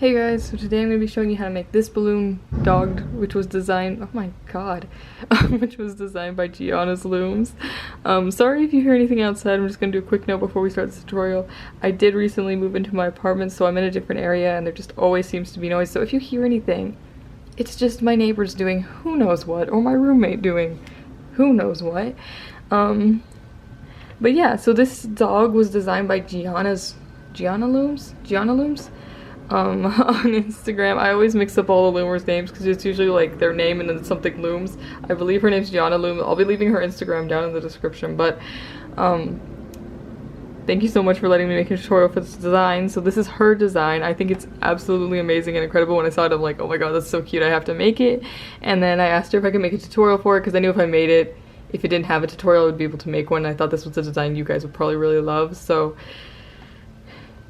Hey guys, so today I'm going to be showing you how to make this balloon dog, which was designed, oh my god, which was designed by Gianna's Looms. Sorry if you hear anything outside, I'm just going to do a quick note before we start this tutorial. I did recently move into my apartment, so I'm in a different area and there just always seems to be noise, so if you hear anything, it's just my neighbors doing who knows what, or my roommate doing who knows what. But yeah, so this dog was designed by Gianna Looms? On Instagram. I always mix up all the loomers' names because it's usually like their name and then something looms. I believe her name's Gianna Loom. I'll be leaving her Instagram down in the description, but thank you so much for letting me make a tutorial for this design. So this is her design. I think it's absolutely amazing and incredible. When I saw it, I'm like, oh my god, that's so cute, I have to make it. And then I asked her if I could make a tutorial for it because I knew if I made it, if it didn't have a tutorial, I would be able to make one. I thought this was a design you guys would probably really love, so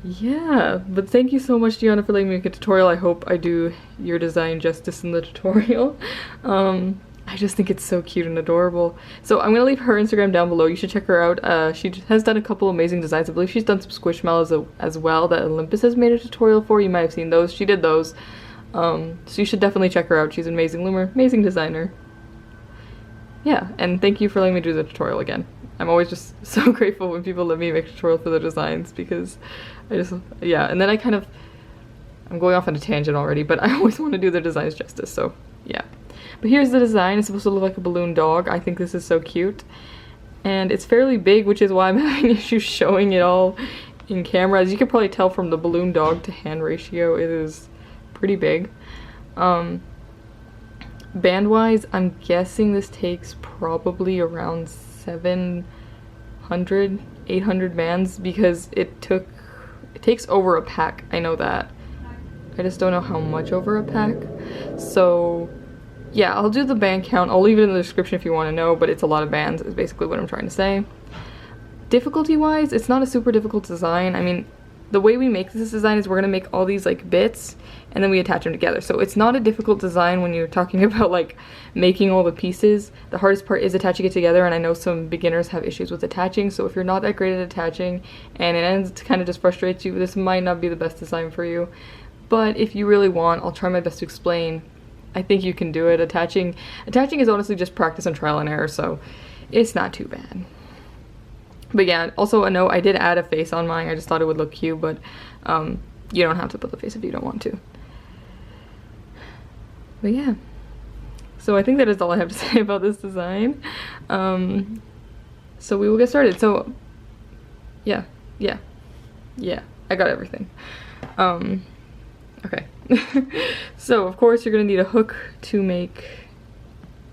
yeah, but thank you so much, Gianna, for letting me make a tutorial. I hope I do your design justice in the tutorial. I just think it's so cute and adorable. So I'm gonna leave her Instagram down below. You should check her out. She has done a couple amazing designs. I believe she's done some Squishmallows as well that Olympus has made a tutorial for. You might have seen those. She did those. So you should definitely check her out. She's an amazing loomer, amazing designer. Yeah, and thank you for letting me do the tutorial again. I'm always just so grateful when people let me make a tutorial for their designs because I just, yeah, and then I'm going off on a tangent already, but I always want to do their designs justice, so yeah. But here's the design. It's supposed to look like a balloon dog. I think this is so cute. And it's fairly big, which is why I'm having issues showing it all in camera. As you can probably tell from the balloon dog to hand ratio, it is pretty big. Band-wise, I'm guessing this takes probably around 700, 800 bands because it takes over a pack. I know that. I just don't know how much over a pack. So yeah, I'll do the band count. I'll leave it in the description if you want to know, but it's a lot of bands is basically what I'm trying to say. Difficulty-wise, it's not a super difficult design. I mean, the way we make this design is we're going to make all these like bits and then we attach them together. So it's not a difficult design when you're talking about like making all the pieces. The hardest part is attaching it together, and I know some beginners have issues with attaching, so if you're not that great at attaching and it ends to kind of just frustrates you, this might not be the best design for you. But if you really want, I'll try my best to explain. I think you can do it. Attaching is honestly just practice and trial and error, so it's not too bad. But yeah, also a note, I did add a face on mine. I just thought it would look cute, but you don't have to put the face if you don't want to. But yeah. So I think that is all I have to say about this design. So we will get started. So yeah, I got everything. Okay. So of course you're gonna need a hook to make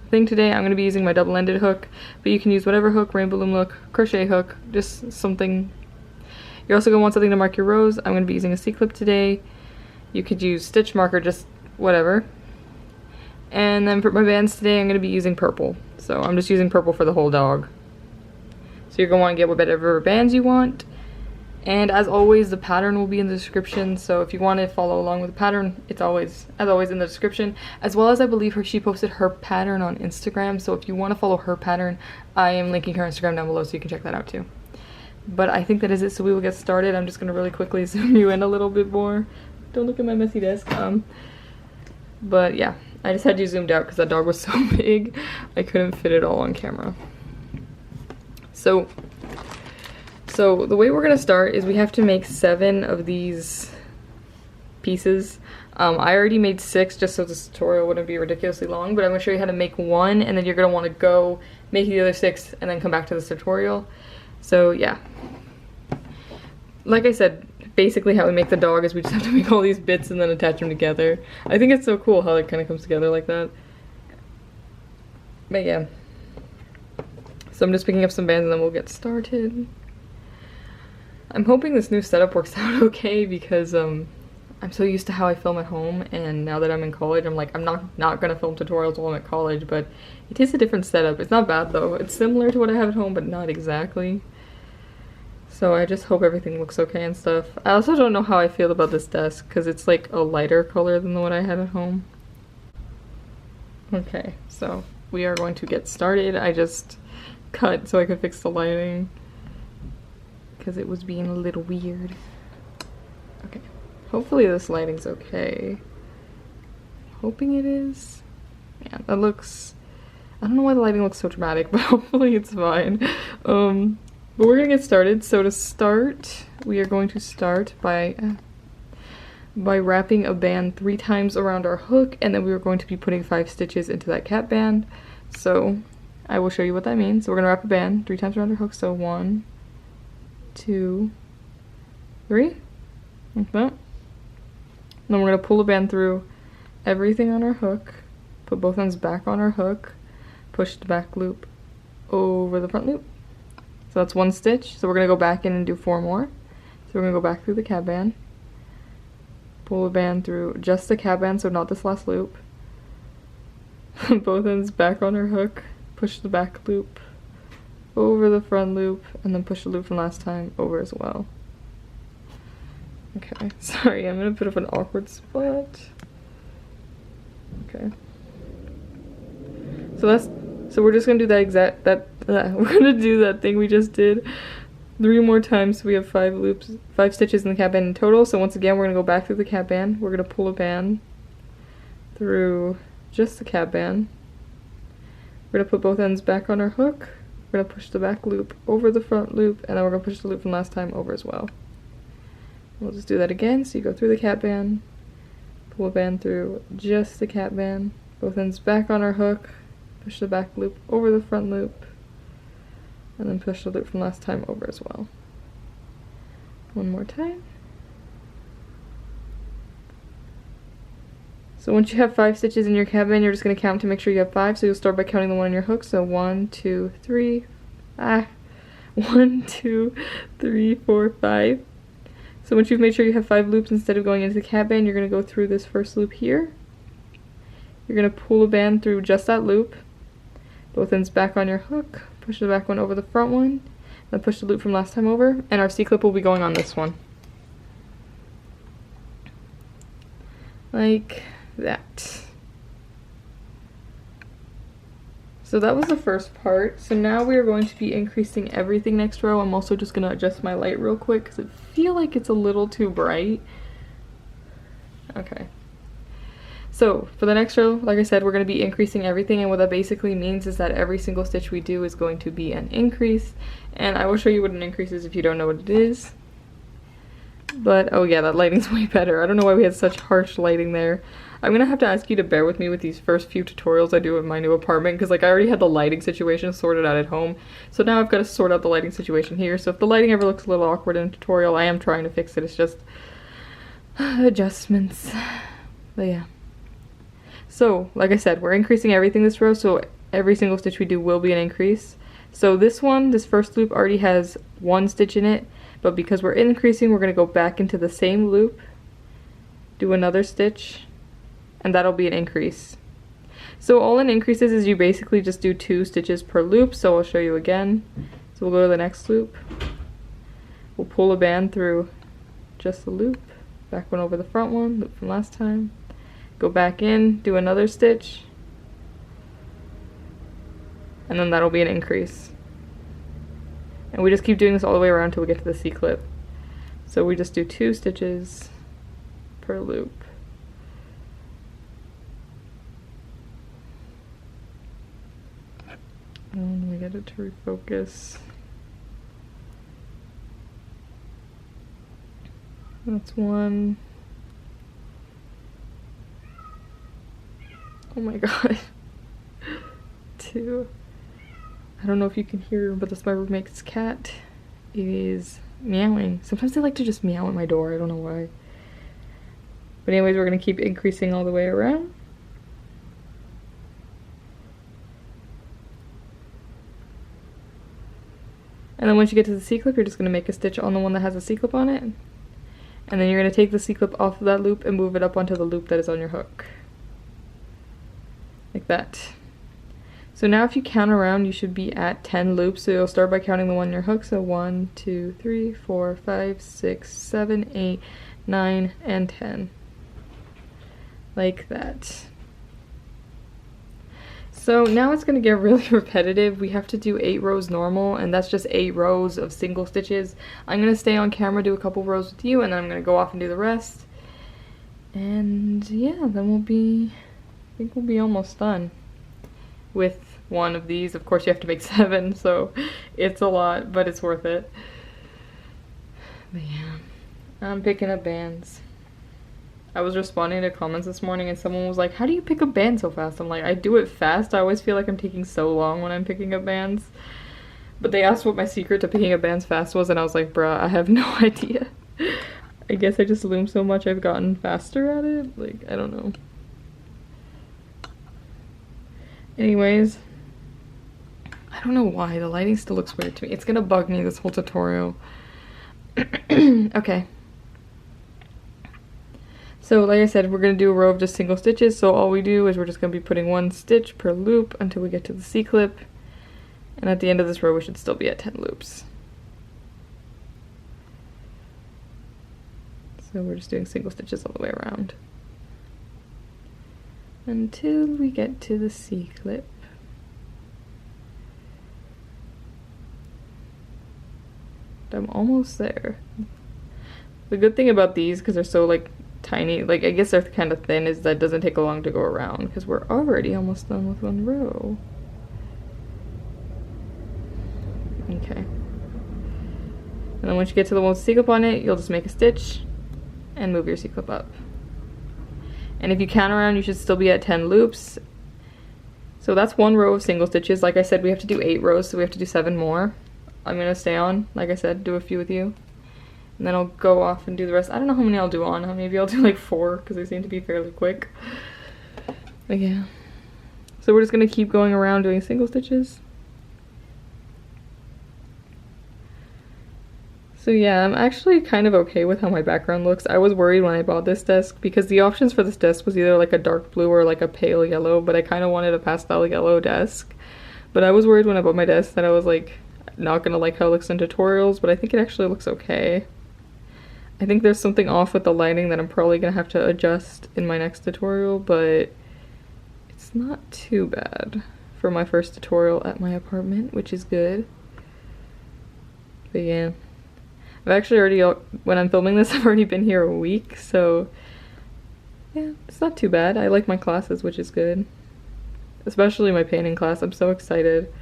thing today. I'm going to be using my double-ended hook, but you can use whatever hook, Rainbowloom hook, crochet hook, just something. You're also going to want something to mark your rows. I'm going to be using a C-clip today. You could use stitch marker, just whatever. And then for my bands today, I'm going to be using purple. So I'm just using purple for the whole dog. So you're going to want to get whatever bands you want. And as always, the pattern will be in the description, so if you want to follow along with the pattern, it's always, as always, in the description. As well as I believe she posted her pattern on Instagram, so if you want to follow her pattern, I am linking her Instagram down below so you can check that out too. But I think that is it, so we will get started. I'm just going to really quickly zoom you in a little bit more. Don't look at my messy desk. But yeah, I just had you zoomed out because that dog was so big, I couldn't fit it all on camera. So the way we're gonna start is we have to make 7 of these pieces. I already made 6 just so this tutorial wouldn't be ridiculously long, but I'm gonna show you how to make 1, and then you're gonna want to go make the other 6 and then come back to this tutorial. So yeah. Like I said, basically how we make the dog is we just have to make all these bits and then attach them together. I think it's so cool how it kind of comes together like that. But yeah. So I'm just picking up some bands and then we'll get started. I'm hoping this new setup works out okay because I'm so used to how I film at home, and now that I'm in college, I'm like, I'm not gonna film tutorials while I'm at college, but it is a different setup. It's not bad though. It's similar to what I have at home, but not exactly. So I just hope everything looks okay and stuff. I also don't know how I feel about this desk because it's like a lighter color than the one I had at home. Okay, so we are going to get started. I just cut so I could fix the lighting because it was being a little weird. Okay, Hopefully this lighting's okay. Hoping it is. Yeah, that looks... I don't know why the lighting looks so dramatic, but hopefully it's fine. But we're gonna get started. So to start, we are going to start by wrapping a band 3 times around our hook, and then we are going to be putting 5 stitches into that cap band. So I will show you what that means. So we're gonna wrap a band 3 times around our hook. So 1, 2, 3, like that. Then we're gonna pull a band through everything on our hook, put both ends back on our hook, push the back loop over the front loop. So that's 1 stitch. So we're gonna go back in and do 4 more. So we're gonna go back through the cap band, pull the band through just the cap band, so not this last loop. Both ends back on our hook, push the back loop over the front loop, and then push the loop from last time over as well. Okay, sorry, I'm in a bit of an awkward spot. Okay. So we're just gonna do that we're gonna do that thing we just did 3 more times. So we have 5 stitches in the cap band in total. So once again, we're gonna go back through the cap band. We're gonna pull a band through just the cap band. We're gonna put both ends back on our hook. We're gonna push the back loop over the front loop, and then we're gonna push the loop from last time over as well. We'll just do that again. So you go through the cap band, pull a band through just the cap band, both ends back on our hook, push the back loop over the front loop, and then push the loop from last time over as well. One more time. So once you have 5 stitches in your cap band, you're just going to count to make sure you have 5. So you'll start by counting the one on your hook. So 1, 2, 3, 1, 2, 3, 4, 5. So once you've made sure you have 5 loops, instead of going into the cap band, you're going to go through this first loop here. You're going to pull a band through just that loop, both ends back on your hook, push the back one over the front one, then push the loop from last time over, and our C-clip will be going on this one. Like that. So that was the first part. So now we are going to be increasing everything next row. I'm also just going to adjust my light real quick because I feel like it's a little too bright. Okay. So for the next row, like I said, we're going to be increasing everything, and what that basically means is that every single stitch we do is going to be an increase, and I will show you what an increase is if you don't know what it is. But oh yeah, that lighting's way better. I don't know why we had such harsh lighting there. I'm gonna have to ask you to bear with me with these first few tutorials I do in my new apartment, because like I already had the lighting situation sorted out at home, so now I've got to sort out the lighting situation here. So if the lighting ever looks a little awkward in a tutorial, I am trying to fix it. It's just adjustments. But yeah. So like I said, we're increasing everything this row, so every single stitch we do will be an increase. So this first loop already has 1 stitch in it, but because we're increasing, we're going to go back into the same loop, do another stitch, and that'll be an increase. So all an increase is you basically just do 2 stitches per loop. So I'll show you again. So we'll go to the next loop. We'll pull a band through just the loop, back one over the front one, loop from last time, go back in, do another stitch, and then that'll be an increase. And we just keep doing this all the way around until we get to the C-clip. So we just do 2 stitches per loop. And we get it to refocus. That's 1. Oh my god. 2. I don't know if you can hear, but that's my roommate's cat is meowing. Sometimes they like to just meow at my door. I don't know why. But anyways, we're going to keep increasing all the way around. And then once you get to the C-clip, you're just going to make a stitch on the one that has a C-clip on it. And then you're going to take the C-clip off of that loop and move it up onto the loop that is on your hook. Like that. So now if you count around, you should be at 10 loops. So you'll start by counting the one on your hook. So 1, 2, 3, 4, 5, 6, 7, 8, 9, and 10. Like that. So now it's going to get really repetitive. We have to do 8 rows normal, and that's just 8 rows of single stitches. I'm going to stay on camera, do a couple rows with you, and then I'm going to go off and do the rest. And yeah, then I think we'll be almost done with one of these. Of course you have to make 7, so it's a lot, but it's worth it. But yeah, I'm picking up bands. I was responding to comments this morning and someone was like, how do you pick up bands so fast? I'm like, I do it fast. I always feel like I'm taking so long when I'm picking up bands. But they asked what my secret to picking up bands fast was, and I was like, bruh, I have no idea. I guess I just loom so much I've gotten faster at it. Like, I don't know. Anyways, I don't know why. The lighting still looks weird to me. It's gonna bug me this whole tutorial. Okay. So like I said, we're going to do a row of just single stitches, so all we do is we're just going to be putting 1 stitch per loop until we get to the C-clip, and at the end of this row we should still be at 10 loops. So we're just doing single stitches all the way around until we get to the C-clip. I'm almost there. The good thing about these, because they're so like tiny, like I guess they're kind of thin, is that it doesn't take long to go around because we're already almost done with 1 row. Okay. And then once you get to the one with C-clip on it, you'll just make a stitch and move your C-clip up. And if you count around, you should still be at 10 loops. So that's 1 row of single stitches. Like I said, we have to do 8 rows, so we have to do 7 more. I'm gonna stay on, like I said, do a few with you. And then I'll go off and do the rest. I don't know how many I'll do on. Maybe I'll do like 4 because they seem to be fairly quick. But yeah. So we're just going to keep going around doing single stitches. So yeah, I'm actually kind of okay with how my background looks. I was worried when I bought this desk because the options for this desk was either like a dark blue or like a pale yellow, but I kind of wanted a pastel yellow desk. But I was worried when I bought my desk that I was like not going to like how it looks in tutorials, but I think it actually looks okay. I think there's something off with the lighting that I'm probably gonna have to adjust in my next tutorial, but it's not too bad for my first tutorial at my apartment, which is good. But yeah, I've actually already, when I'm filming this, I've already been here a week, so yeah, it's not too bad. I like my classes, which is good. Especially my painting class. I'm so excited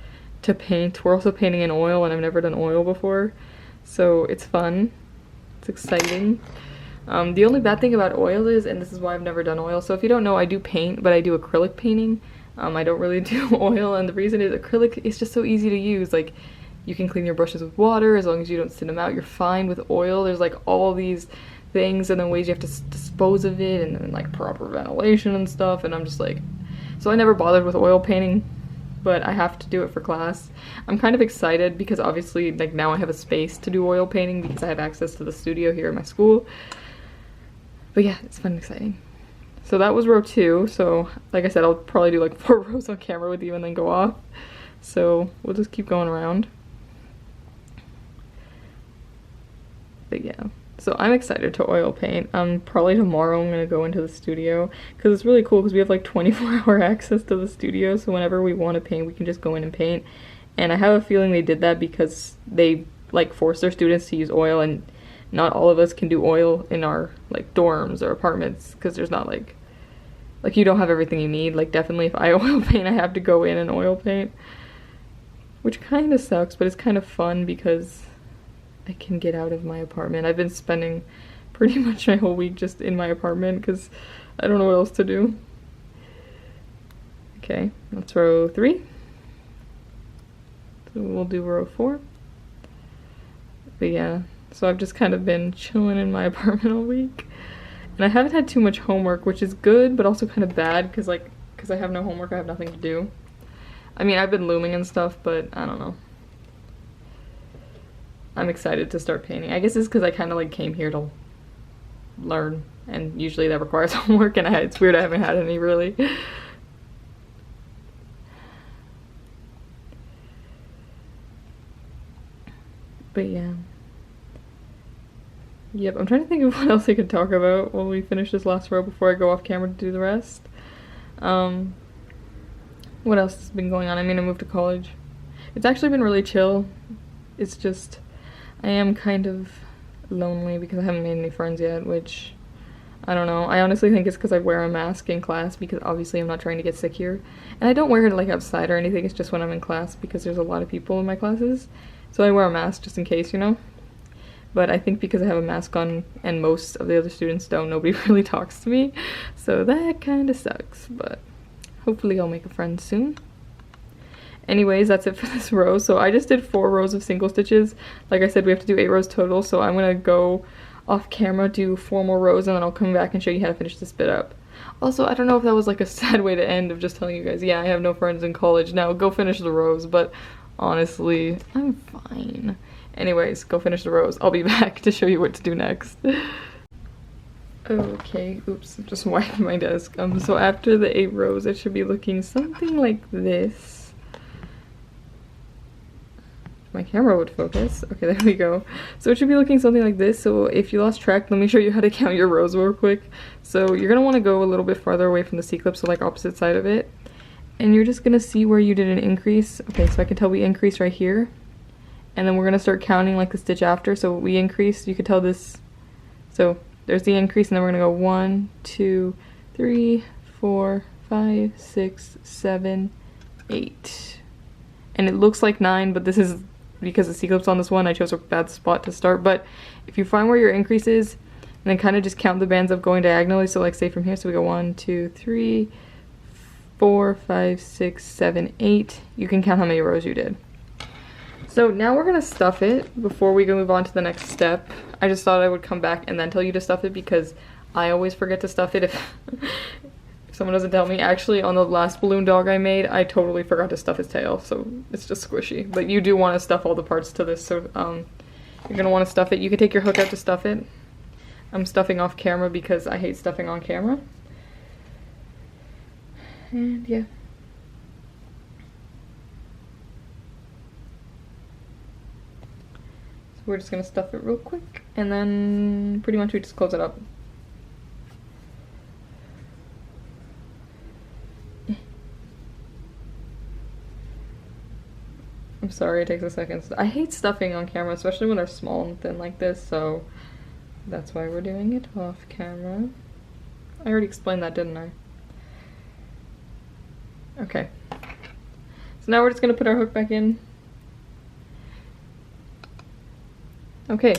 to paint. We're also painting in oil, and I've never done oil before, so it's fun. It's exciting. The only bad thing about oil is, and this is why I've never done oil, so if you don't know, I do paint, but I do acrylic painting. I don't really do oil, and the reason is acrylic is just so easy to use. Like, you can clean your brushes with water, as long as you don't thin them out, you're fine. With oil, there's like all these things and then ways you have to dispose of it, and then like proper ventilation and stuff, and I'm just like, so I never bothered with oil painting, but I have to do it for class. I'm kind of excited because obviously like now I have a space to do oil painting because I have access to the studio here at my school. But yeah, it's fun and exciting. So that was row 2, so like I said, I'll probably do like 4 rows on camera with you and then go off. So we'll just keep going around. But yeah, so I'm excited to oil paint. Probably tomorrow I'm gonna go into the studio because it's really cool because we have like 24-hour access to the studio, so whenever we want to paint we can just go in and paint. And I have a feeling they did that because they like force their students to use oil, and not all of us can do oil in our like dorms or apartments because there's not like you don't have everything you need. Like definitely if I oil paint I have to go in and oil paint, which kind of sucks, but it's kind of fun because I can get out of my apartment. I've been spending pretty much my whole week just in my apartment because I don't know what else to do. Okay, that's row 3. So we'll do row 4. But yeah, so I've just kind of been chilling in my apartment all week. And I haven't had too much homework, which is good, but also kind of bad because I have no homework, I have nothing to do. I mean, I've been looming and stuff, but I don't know. I'm excited to start painting. I guess it's because I kind of like came here to learn, and usually that requires homework, and it's weird I haven't had any really. But yeah. Yep, I'm trying to think of what else I could talk about while we finish this last row before I go off camera to do the rest. What else has been going on? I mean, I moved to college. It's actually been really chill. It's just, I am kind of lonely because I haven't made any friends yet, which I don't know. I honestly think it's because I wear a mask in class because obviously I'm not trying to get sick here. And I don't wear it like outside or anything, it's just when I'm in class because there's a lot of people in my classes. So I wear a mask just in case, you know? But I think because I have a mask on and most of the other students don't, nobody really talks to me. So that kind of sucks, but hopefully I'll make a friend soon. Anyways, that's it for this row. So I just did 4 rows of single stitches. Like I said, we have to do 8 rows total, so I'm gonna go off camera, do 4 more rows, and then I'll come back and show you how to finish this bit up. Also, I don't know if that was like a sad way to end of just telling you guys, yeah, I have no friends in college now, go finish the rows, but honestly, I'm fine. Anyways, go finish the rows. I'll be back to show you what to do next. Okay, oops, just wiped my desk. So after the 8 rows, it should be looking something like this. My camera would focus. Okay, there we go. So it should be looking something like this. So if you lost track, let me show you how to count your rows real quick. So you're gonna want to go a little bit farther away from the C-clip, so like opposite side of it. And you're just gonna see where you did an increase. Okay, so I can tell we increased right here. And then we're gonna start counting like the stitch after. So we increased, you could tell this. So there's the increase, and then we're gonna go 1, 2, 3, 4, 5, 6, 7, 8. And it looks like 9, but this is because the C-clip's on this one, I chose a bad spot to start. But if you find where your increase is, and then kind of just count the bands up going diagonally, so like say from here, so we go 1, 2, 3, 4, 5, 6, 7, 8, you can count how many rows you did. So now we're gonna stuff it before we go move on to the next step. I just thought I would come back and then tell you to stuff it because I always forget to stuff it if someone doesn't tell me. Actually, on the last balloon dog I made, I totally forgot to stuff his tail, so it's just squishy. But you do want to stuff all the parts to this, so you're gonna want to stuff it. You can take your hook out to stuff it. I'm stuffing off camera because I hate stuffing on camera. And yeah. So we're just gonna stuff it real quick, and then pretty much we just close it up. I'm sorry it takes a second. I hate stuffing on camera, especially when they're small and thin like this, so that's why we're doing it off camera. I already explained that, didn't I? Okay. So now we're just gonna put our hook back in. Okay.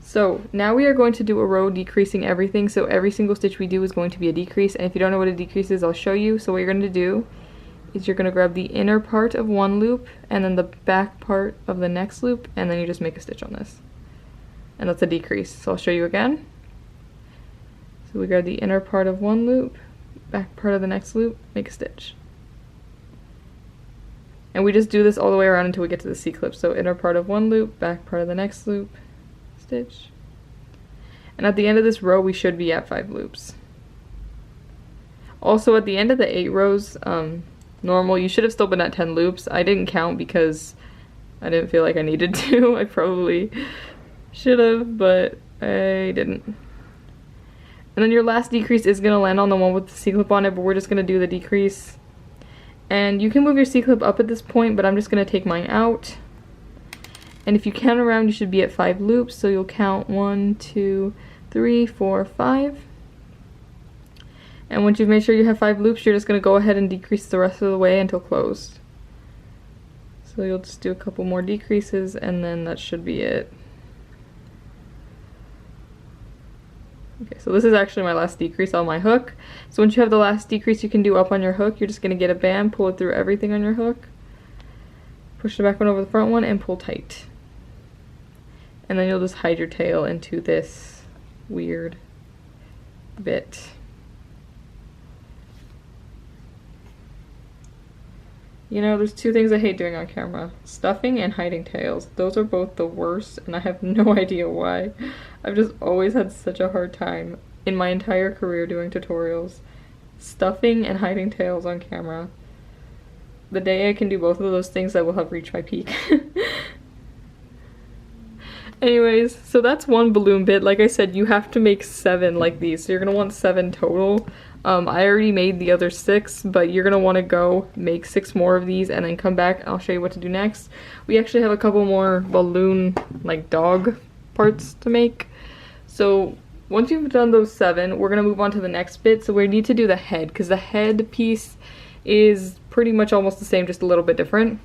So now we are going to do a row decreasing everything. So every single stitch we do is going to be a decrease, and if you don't know what a decrease is, I'll show you. So what you're going to do is you're going to grab the inner part of one loop and then the back part of the next loop, and then you just make a stitch on this. And that's a decrease. So I'll show you again. So we grab the inner part of one loop, back part of the next loop, make a stitch. And we just do this all the way around until we get to the C-clip. So inner part of one loop, back part of the next loop, stitch. And at the end of this row, we should be at 5 loops. Also, at the end of the 8 rows, normal, you should have still been at 10 loops. I didn't count because I didn't feel like I needed to. I probably should have, but I didn't. And then your last decrease is going to land on the one with the C-clip on it, but we're just going to do the decrease. And you can move your C-clip up at this point, but I'm just going to take mine out. And if you count around, you should be at 5 loops, so you'll count 1, 2, 3, 4, 5. And once you've made sure you have 5 loops, you're just going to go ahead and decrease the rest of the way until closed. So you'll just do a couple more decreases, and then that should be it. Okay, so this is actually my last decrease on my hook. So once you have the last decrease you can do up on your hook, you're just going to get a band, pull it through everything on your hook, push the back one over the front one, and pull tight. And then you'll just hide your tail into this weird bit. You know, there's 2 things I hate doing on camera. Stuffing and hiding tails. Those are both the worst, and I have no idea why. I've just always had such a hard time in my entire career doing tutorials. Stuffing and hiding tails on camera. The day I can do both of those things, I will have reached my peak. Anyways, so that's one balloon bit. Like I said, you have to make 7 like these, so you're gonna want 7 total. I already made the other 6, but you're gonna want to go make 6 more of these and then come back. I'll show you what to do next. We actually have a couple more balloon, like dog parts to make. So once you've done those 7, we're gonna move on to the next bit. So we need to do the head, because the head piece is pretty much almost the same, just a little bit different.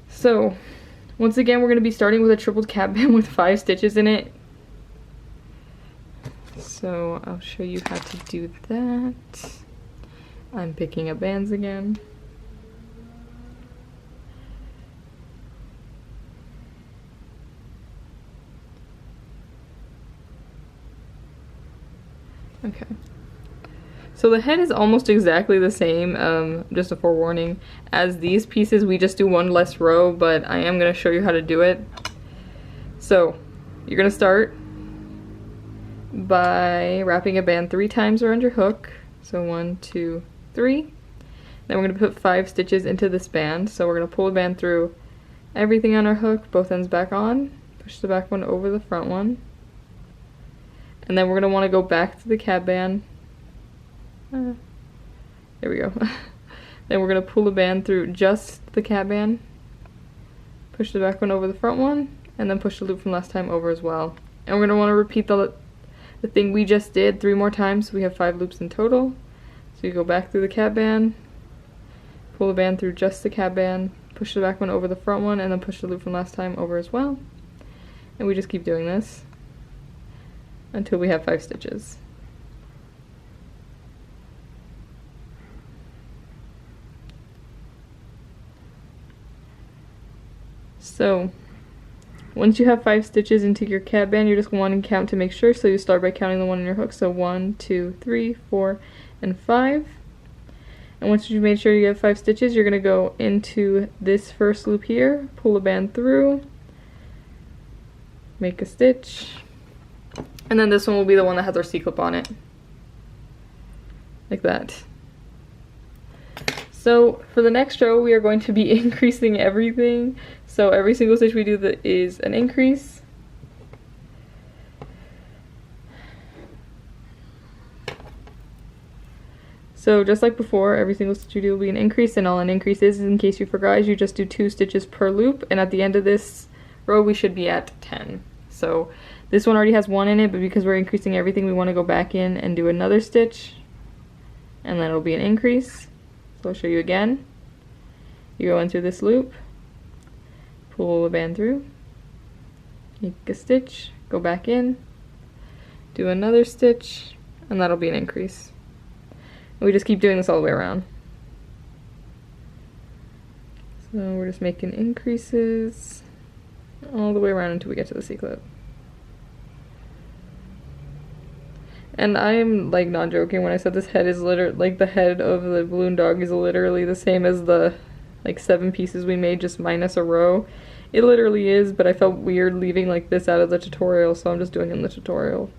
So once again, we're gonna be starting with a tripled cap band with 5 stitches in it. So I'll show you how to do that. I'm picking up bands again. Okay. So the head is almost exactly the same, just a forewarning, as these pieces. We just do 1 less row, but I am going to show you how to do it. So you're going to start by wrapping a band 3 times around your hook. So 1, 2, 3. Then we're going to put 5 stitches into this band. So we're going to pull the band through everything on our hook, both ends back on, push the back one over the front one. And then we're going to want to go back to the cap band. There we go. Then we're going to pull the band through just the cap band, push the back one over the front one, and then push the loop from last time over as well. And we're going to want to repeat the thing we just did 3 more times, so we have 5 loops in total. So you go back through the cap band, pull the band through just the cap band, push the back one over the front one, and then push the loop from last time over as well. And we just keep doing this until we have 5 stitches. So once you have 5 stitches into your cap band, you're just going to want to count to make sure. So you start by counting the one in your hook. So 1, 2, 3, 4, and 5. And once you've made sure you have 5 stitches, you're going to go into this first loop here, pull the band through, make a stitch, and then this one will be the one that has our C-clip on it. Like that. So for the next row, we are going to be increasing everything. So every single stitch we do that is an increase. So just like before, every single stitch you do will be an increase, and all an increase is, in case you forgot, is you just do 2 stitches per loop, and at the end of this row we should be at 10. So this one already has 1 in it, but because we're increasing everything, we want to go back in and do another stitch, and then it'll be an increase. So I'll show you again. You go in through this loop, pull the band through, make a stitch, go back in, do another stitch, and that'll be an increase. And we just keep doing this all the way around. So we're just making increases all the way around until we get to the C-clip. And I am like not joking when I said this head is literally, like the head of the balloon dog is literally the same as the like 7 pieces we made, just minus a row. It literally is, but I felt weird leaving like this out of the tutorial, so I'm just doing it in the tutorial.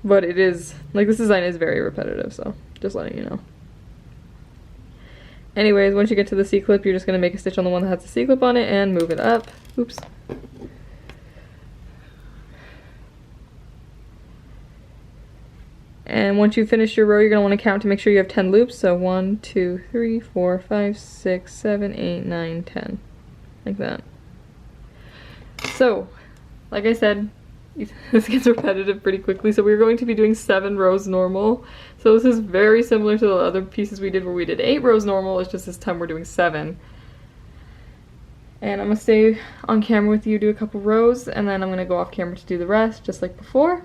But it is, like, this design is very repetitive, so just letting you know. Anyways, once you get to the C-clip, you're just going to make a stitch on the one that has the C-clip on it and move it up. Oops. And once you finish your row, you're going to want to count to make sure you have 10 loops. So 1, 2, 3, 4, 5, 6, 7, 8, 9, 10. Like that. So, like I said, this gets repetitive pretty quickly, so we're going to be doing 7 rows normal. So this is very similar to the other pieces we did where we did 8 rows normal, it's just this time we're doing 7. And I'm going to stay on camera with you, do a couple rows, and then I'm going to go off camera to do the rest, just like before.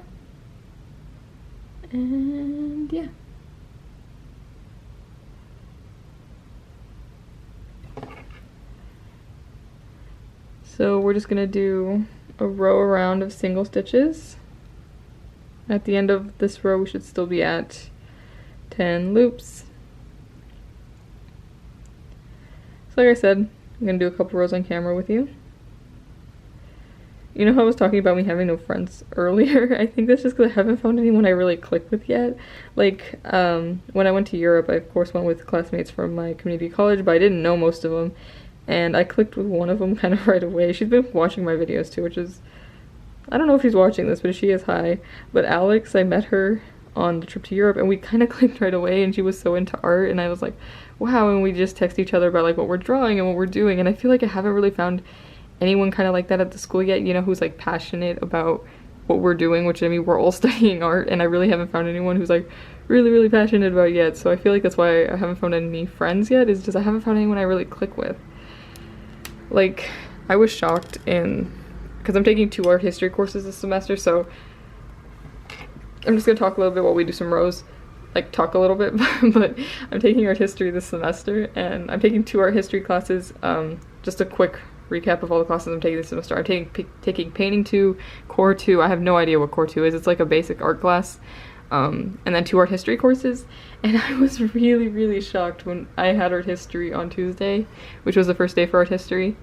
And yeah. So we're just going to do a row around of single stitches. At the end of this row we should still be at 10 loops. So like I said, I'm going to do a couple rows on camera with you. You know how I was talking about me having no friends earlier? I think that's just because I haven't found anyone I really click with yet. Like, when I went to Europe, I of course went with classmates from my community college, but I didn't know most of them. And I clicked with one of them kind of right away. She's been watching my videos too, which is, I don't know if she's watching this, but if she is, hi. But Alex, I met her on the trip to Europe, and we kind of clicked right away, and she was so into art, and I was like, wow, and we just text each other about like what we're drawing and what we're doing, and I feel like I haven't really found anyone kind of like that at the school yet, you know, who's like passionate about what we're doing, which I mean, we're all studying art, and I really haven't found anyone who's like really, really passionate about it yet. So I feel like that's why I haven't found any friends yet, is just I haven't found anyone I really click with. Like, I was shocked because I'm taking 2 art history courses this semester, so I'm just gonna talk a little bit while we do some rows. Like, talk a little bit, but I'm taking art history this semester, and I'm taking 2 art history classes. Just a quick recap of all the classes I'm taking this semester. I'm taking Painting 2, Core 2. I have no idea what Core 2 is. It's like a basic art class. And then 2 art history courses. And I was really, really shocked when I had art history on Tuesday, which was the first day for art history.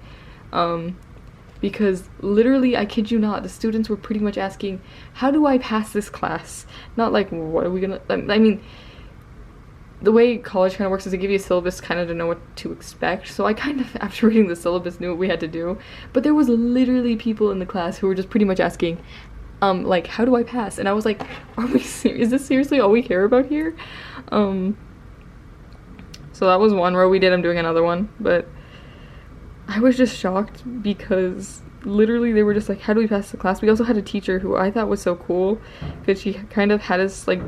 Because literally, I kid you not, the students were pretty much asking, how do I pass this class? Not like, what are we gonna, I mean, the way college kind of works is they give you a syllabus kind of to know what to expect. So I kind of, after reading the syllabus, knew what we had to do. But there was literally people in the class who were just pretty much asking, like, how do I pass? And I was like, are we serious? Is this seriously all we care about here? So that was one row we did. I'm doing another one, but I was just shocked because literally they were just like, how do we pass the class? We also had a teacher who I thought was so cool because she kind of had us like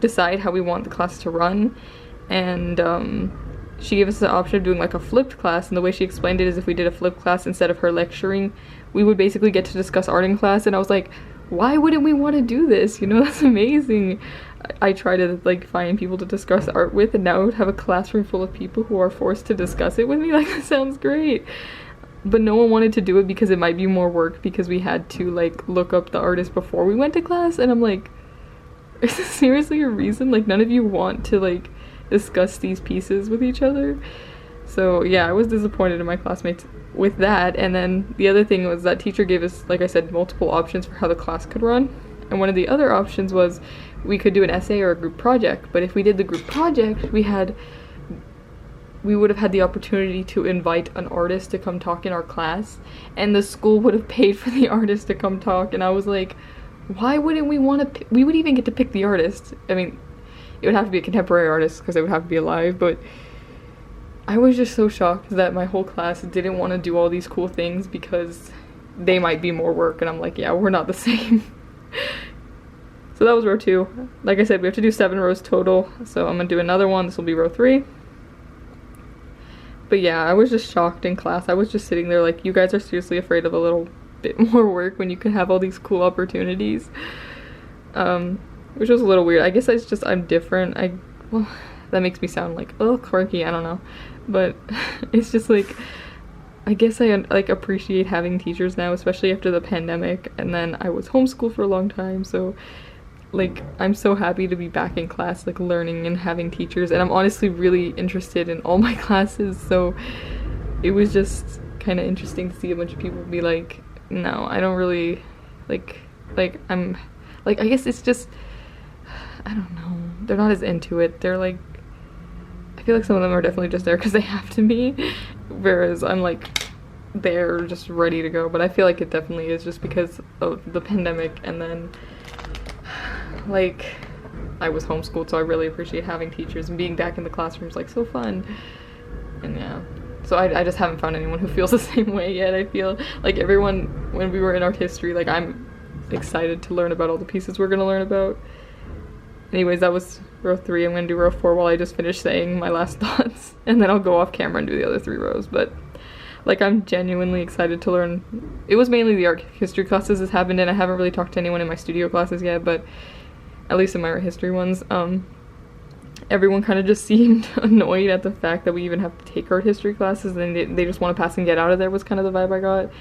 decide how we want the class to run, and she gave us the option of doing like a flipped class, and the way she explained it is if we did a flipped class instead of her lecturing, we would basically get to discuss art in class. And I was like, why wouldn't we want to do this? You know, that's amazing. I try to like find people to discuss art with, and now I would have a classroom full of people who are forced to discuss it with me. Like, that sounds great. But no one wanted to do it because it might be more work, because we had to like look up the artist before we went to class. And I'm like, is this seriously a reason? Like, none of you want to like discuss these pieces with each other? So yeah, I was disappointed in my classmates with that. And then the other thing was that teacher gave us, like I said, multiple options for how the class could run. And one of the other options was we could do an essay or a group project. But if we did the group project, we would have had the opportunity to invite an artist to come talk in our class, and the school would have paid for the artist to come talk. And I was like, why wouldn't we want to we would even get to pick the artist. I mean, it would have to be a contemporary artist because it would have to be alive, but I was just so shocked that my whole class didn't want to do all these cool things because they might be more work. And I'm like, yeah, we're not the same. So that was row 2. Like I said, we have to do 7 rows total, so I'm gonna do another one. This will be row 3. But yeah, I was just shocked in class. I was just sitting there like, you guys are seriously afraid of a little bit more work when you can have all these cool opportunities. Which was a little weird. I guess it's just I'm different. Well, that makes me sound like, oh, quirky, I don't know. But it's just like, I guess I like appreciate having teachers now, especially after the pandemic. And then I was homeschooled for a long time, so like I'm so happy to be back in class, like learning and having teachers. And I'm honestly really interested in all my classes, so it was just kind of interesting to see a bunch of people be like, no, I don't really like I'm like, I guess it's just, I don't know, they're not as into it. They're like, I feel like some of them are definitely just there because they have to be, whereas I'm like they're just ready to go. But I feel like it definitely is just because of the pandemic. And then like I was homeschooled, so I really appreciate having teachers, and being back in the classroom is like so fun. And yeah, so I just haven't found anyone who feels the same way yet. I feel like everyone, when we were in art history, like I'm excited to learn about all the pieces we're gonna learn about. Anyways, that was row 3. I'm gonna do row 4 while I just finish saying my last thoughts, and then I'll go off camera and do the other 3 rows. But like, I'm genuinely excited to learn. It was mainly the art history classes this happened in. I haven't really talked to anyone in my studio classes yet, but at least in my art history ones, everyone kind of just seemed annoyed at the fact that we even have to take art history classes, and they just want to pass and get out of there was kind of the vibe I got.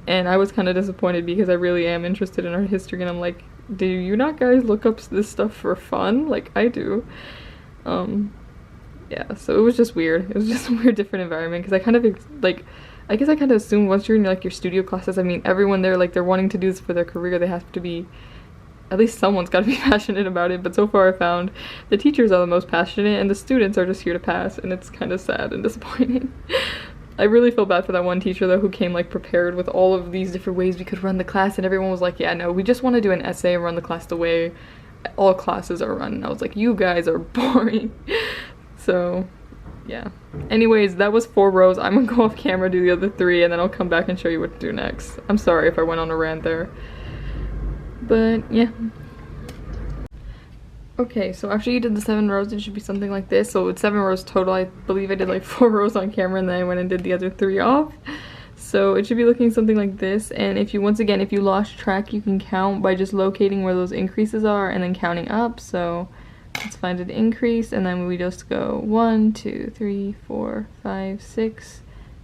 And I was kind of disappointed because I really am interested in art history, and I'm like, do you not guys look up this stuff for fun? Like I do. Yeah, so it was just weird. It was just a weird, different environment, because I kind of, like, I guess I kind of assumed once you're in, like, your studio classes, I mean, everyone there, like, they're wanting to do this for their career, they have to be, at least someone's got to be passionate about it. But so far I found the teachers are the most passionate, and the students are just here to pass, and it's kind of sad and disappointing. I really feel bad for that one teacher, though, who came, like, prepared with all of these different ways we could run the class, and everyone was like, yeah, no, we just want to do an essay and run the class the way all classes are run. And I was like, you guys are boring. So yeah. Anyways, that was 4 rows. I'm gonna go off camera, do the other 3, and then I'll come back and show you what to do next. I'm sorry if I went on a rant there. But yeah. Okay, so after you did the 7 rows, it should be something like this. So with 7 rows total, I believe I did like 4 rows on camera, and then I went and did the other 3 off. So it should be looking something like this. And if you, once again, if you lost track, you can count by just locating where those increases are and then counting up. So let's find an increase, and then we just go 1, 2, 3, 4, 5, 6,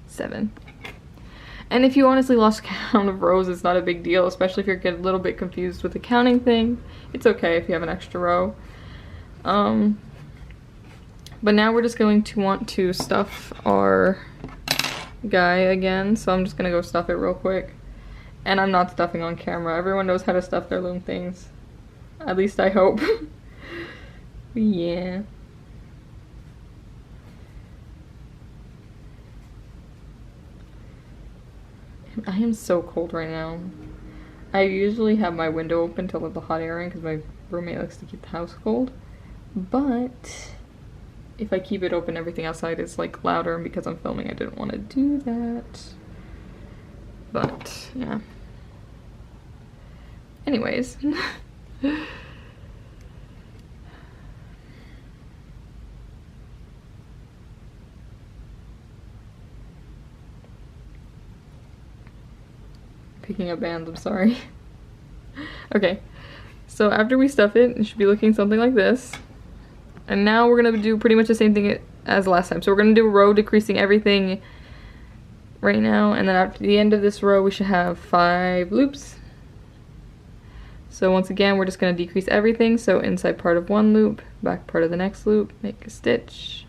7. And if you honestly lost count of rows, it's not a big deal, especially if you're getting a little bit confused with the counting thing. It's okay if you have an extra row. But now we're just going to want to stuff our guy again, so I'm just gonna go stuff it real quick. And I'm not stuffing on camera. Everyone knows how to stuff their loom things. At least I hope. Yeah. I am so cold right now. I usually have my window open to let the hot air in because my roommate likes to keep the house cold. But if I keep it open, everything outside is like louder, and because I'm filming, I didn't want to do that. But yeah. Anyways. Picking up bands, I'm sorry. Okay, so after we stuff it, it should be looking something like this. And now we're gonna do pretty much the same thing as last time. So we're gonna do a row decreasing everything right now, and then at the end of this row we should have 5 loops. So once again, we're just gonna decrease everything. So inside part of one loop, back part of the next loop, make a stitch.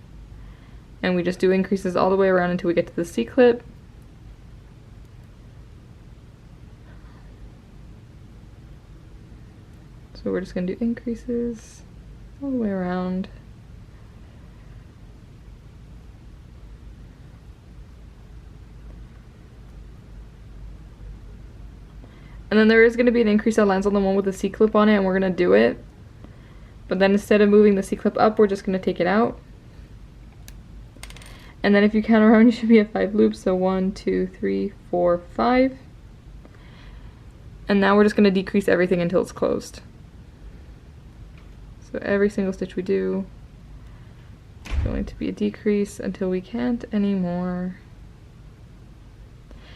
And we just do increases all the way around until we get to the C-clip. So we're just going to do increases all the way around. And then there is going to be an increase that lands on the one with the C-clip on it, and we're going to do it. But then instead of moving the C-clip up, we're just going to take it out. And then if you count around, you should be at 5 loops. So 1, 2, 3, 4, 5. And now we're just going to decrease everything until it's closed. So every single stitch we do is going to be a decrease until we can't anymore.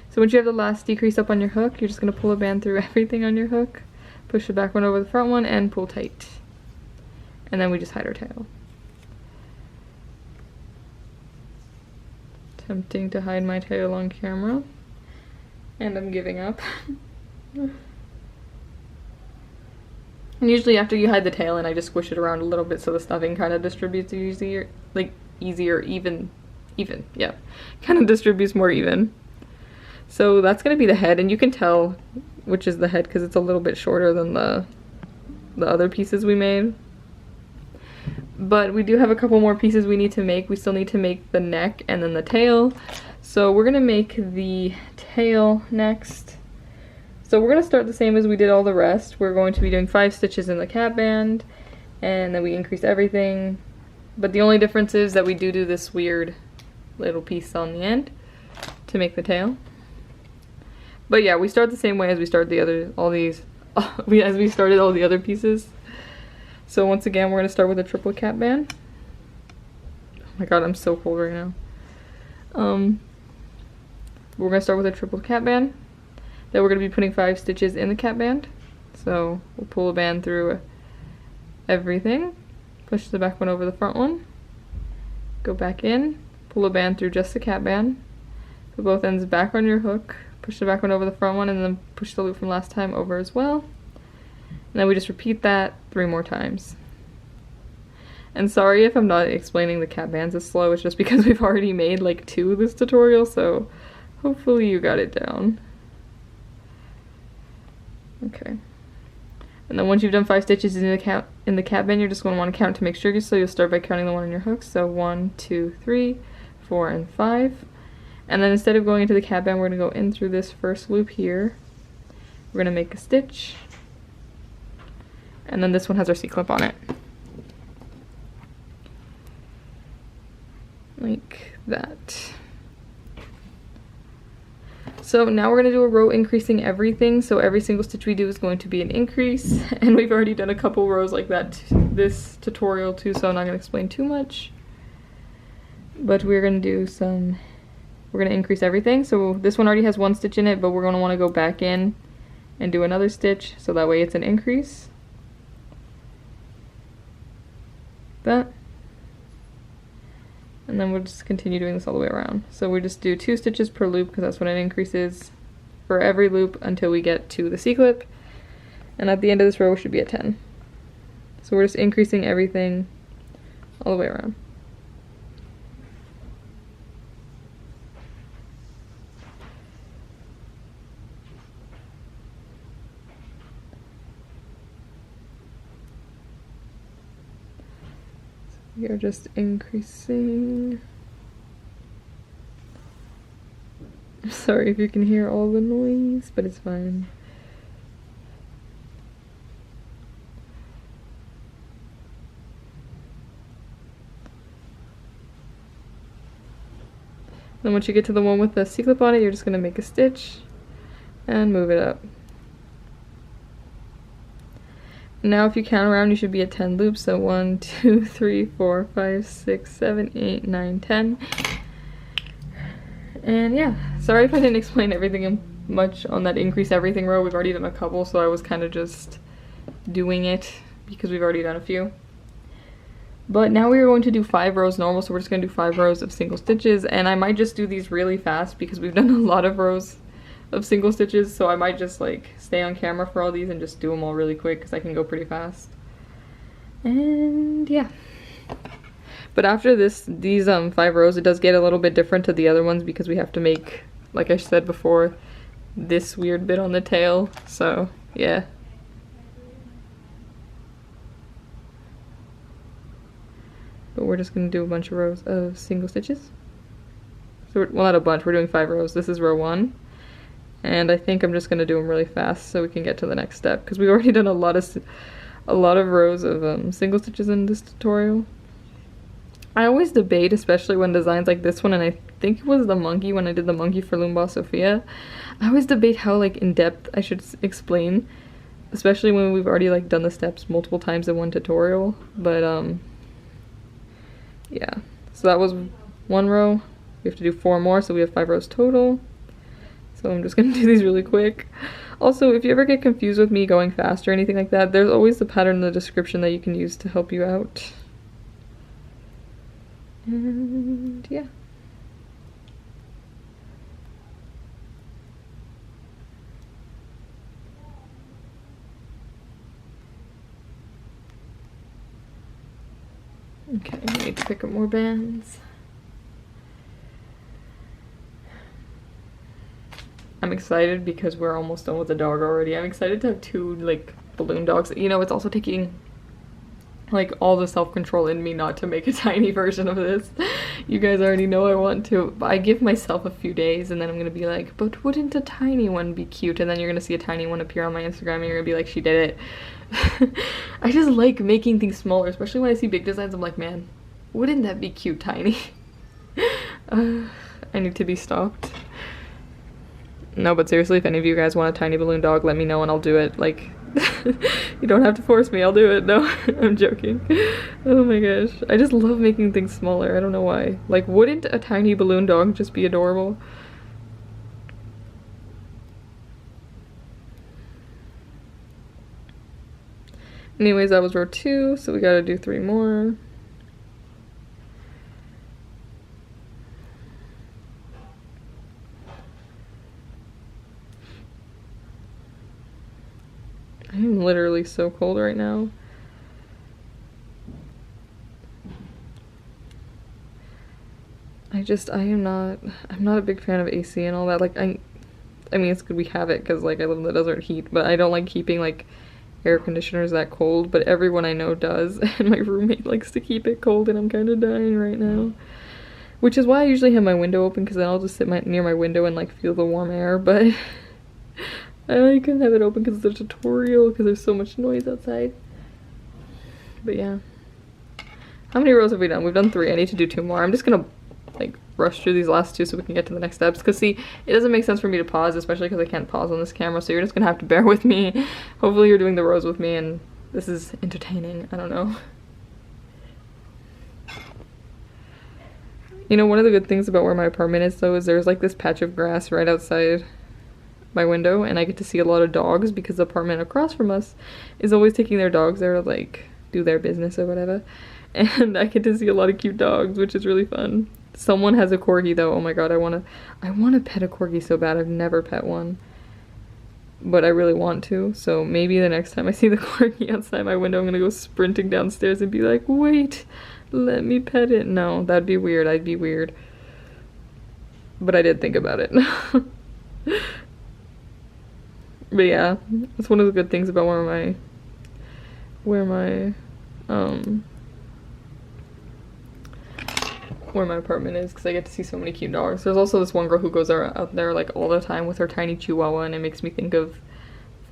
So once you have the last decrease up on your hook, you're just going to pull a band through everything on your hook, push the back one over the front one, and pull tight. And then we just hide our tail. Tempting to hide my tail on camera, and I'm giving up. And usually after you hide the tail, and I just squish it around a little bit so the stuffing kind of distributes easier, yeah, kind of distributes more even. So that's going to be the head, and you can tell which is the head because it's a little bit shorter than the other pieces we made. But we do have a couple more pieces we need to make. We still need to make the neck and then the tail. So we're going to make the tail next. So we're going to start the same as we did all the rest. We're going to be doing 5 stitches in the cap band, and then we increase everything. But the only difference is that we do this weird little piece on the end to make the tail. But yeah, we start the same way as we started all the other pieces. So once again, we're going to start with a triple cap band. Oh my god, I'm so cold right now. We're going to start with a triple cap band. Then we're going to be putting 5 stitches in the cap band. So we'll pull a band through everything, push the back one over the front one, go back in, pull a band through just the cap band, put both ends back on your hook, push the back one over the front one, and then push the loop from last time over as well. And then we just repeat that 3 more times. And sorry if I'm not explaining the cap bands as slow, it's just because we've already made like 2 of this tutorial, so hopefully you got it down. Okay. And then once you've done 5 stitches in the cap band, you're just going to want to count to make sure, so you'll start by counting the one on your hook. So 1, 2, 3, 4, and 5. And then instead of going into the cap band, we're going to go in through this first loop here. We're going to make a stitch. And then this one has our C-clip on it. Like that. So now we're going to do a row increasing everything, so every single stitch we do is going to be an increase, and we've already done a couple rows like that this tutorial too, so I'm not going to explain too much. But we're going to do some, we're going to increase everything. So this one already has one stitch in it, but we're going to want to go back in and do another stitch, so that way it's an increase. That. And then we'll just continue doing this all the way around. So we just do 2 stitches per loop because that's what it increases for every loop until we get to the C-clip. And at the end of this row we should be at 10. So we're just increasing everything all the way around. We are just increasing. I'm sorry if you can hear all the noise, but it's fine. Then once you get to the one with the C-clip on it, you're just going to make a stitch and move it up. Now if you count around, you should be at 10 loops, so 1, 2, 3, 4, 5, 6, 7, 8, 9, 10. And yeah, sorry if I didn't explain everything much on that increase everything row. We've already done a couple, so I was kind of just doing it because we've already done a few. But now we are going to do 5 rows normal, so we're just going to do 5 rows of single stitches, and I might just do these really fast because we've done a lot of rows of single stitches, so I might just like stay on camera for all these and just do them all really quick because I can go pretty fast. And yeah, but after these 5 rows, it does get a little bit different to the other ones because we have to make, like I said before, this weird bit on the tail. So yeah, but we're just gonna do a bunch of rows of single stitches. So well, not a bunch, we're doing 5 rows. This is row 1. And I think I'm just going to do them really fast so we can get to the next step, because we've already done a lot of rows of single stitches in this tutorial. I always debate, especially when designs like this one, and I think it was the monkey when I did the monkey for Loomba Sophia. I always debate how like in depth I should explain, especially when we've already like done the steps multiple times in one tutorial. But yeah, so that was 1 row. We have to do 4 more, so we have 5 rows total. So I'm just going to do these really quick. Also, if you ever get confused with me going fast or anything like that, there's always the pattern in the description that you can use to help you out. And yeah. Okay, I need to pick up more bands. I'm excited because we're almost done with the dog already. I'm excited to have 2 like balloon dogs. You know, it's also taking like all the self-control in me not to make a tiny version of this. You guys already know I want to, but I give myself a few days and then I'm gonna be like, but wouldn't a tiny one be cute? And then you're gonna see a tiny one appear on my Instagram and you're gonna be like, she did it. I just like making things smaller, especially when I see big designs. I'm like, man, wouldn't that be cute tiny? I need to be stopped. No, but seriously, if any of you guys want a tiny balloon dog, let me know and I'll do it. Like, you don't have to force me, I'll do it. No, I'm joking. Oh my gosh. I just love making things smaller. I don't know why. Like, wouldn't a tiny balloon dog just be adorable? Anyways, that was row 2, so we gotta do 3 more. I'm literally so cold right now. I'm not a big fan of AC and all that. Like, I mean, it's good we have it because, like, I live in the desert heat, but I don't like keeping, like, air conditioners that cold, but everyone I know does, and my roommate likes to keep it cold, and I'm kind of dying right now. Which is why I usually have my window open, because then I'll just sit near my window and, like, feel the warm air, but I couldn't have it open because it's a tutorial, because there's so much noise outside. But yeah. How many rows have we done? We've done 3. I need to do 2 more. I'm just gonna like rush through these last two so we can get to the next steps. Because see, it doesn't make sense for me to pause, especially because I can't pause on this camera, so you're just gonna have to bear with me. Hopefully you're doing the rows with me and this is entertaining. I don't know. You know, one of the good things about where my apartment is though is there's like this patch of grass right outside my window, and I get to see a lot of dogs because the apartment across from us is always taking their dogs there to like do their business or whatever, and I get to see a lot of cute dogs, which is really fun. Someone has a corgi though. Oh my god, I wanna pet a corgi so bad. I've never pet one, but I really want to, so maybe the next time I see the corgi outside my window I'm gonna go sprinting downstairs and be like, wait, let me pet it. No, that'd be weird. I'd be weird, but I did think about it. But yeah, that's one of the good things about where my apartment is, because I get to see so many cute dogs. There's also this one girl who goes out there like all the time with her tiny chihuahua, and it makes me think of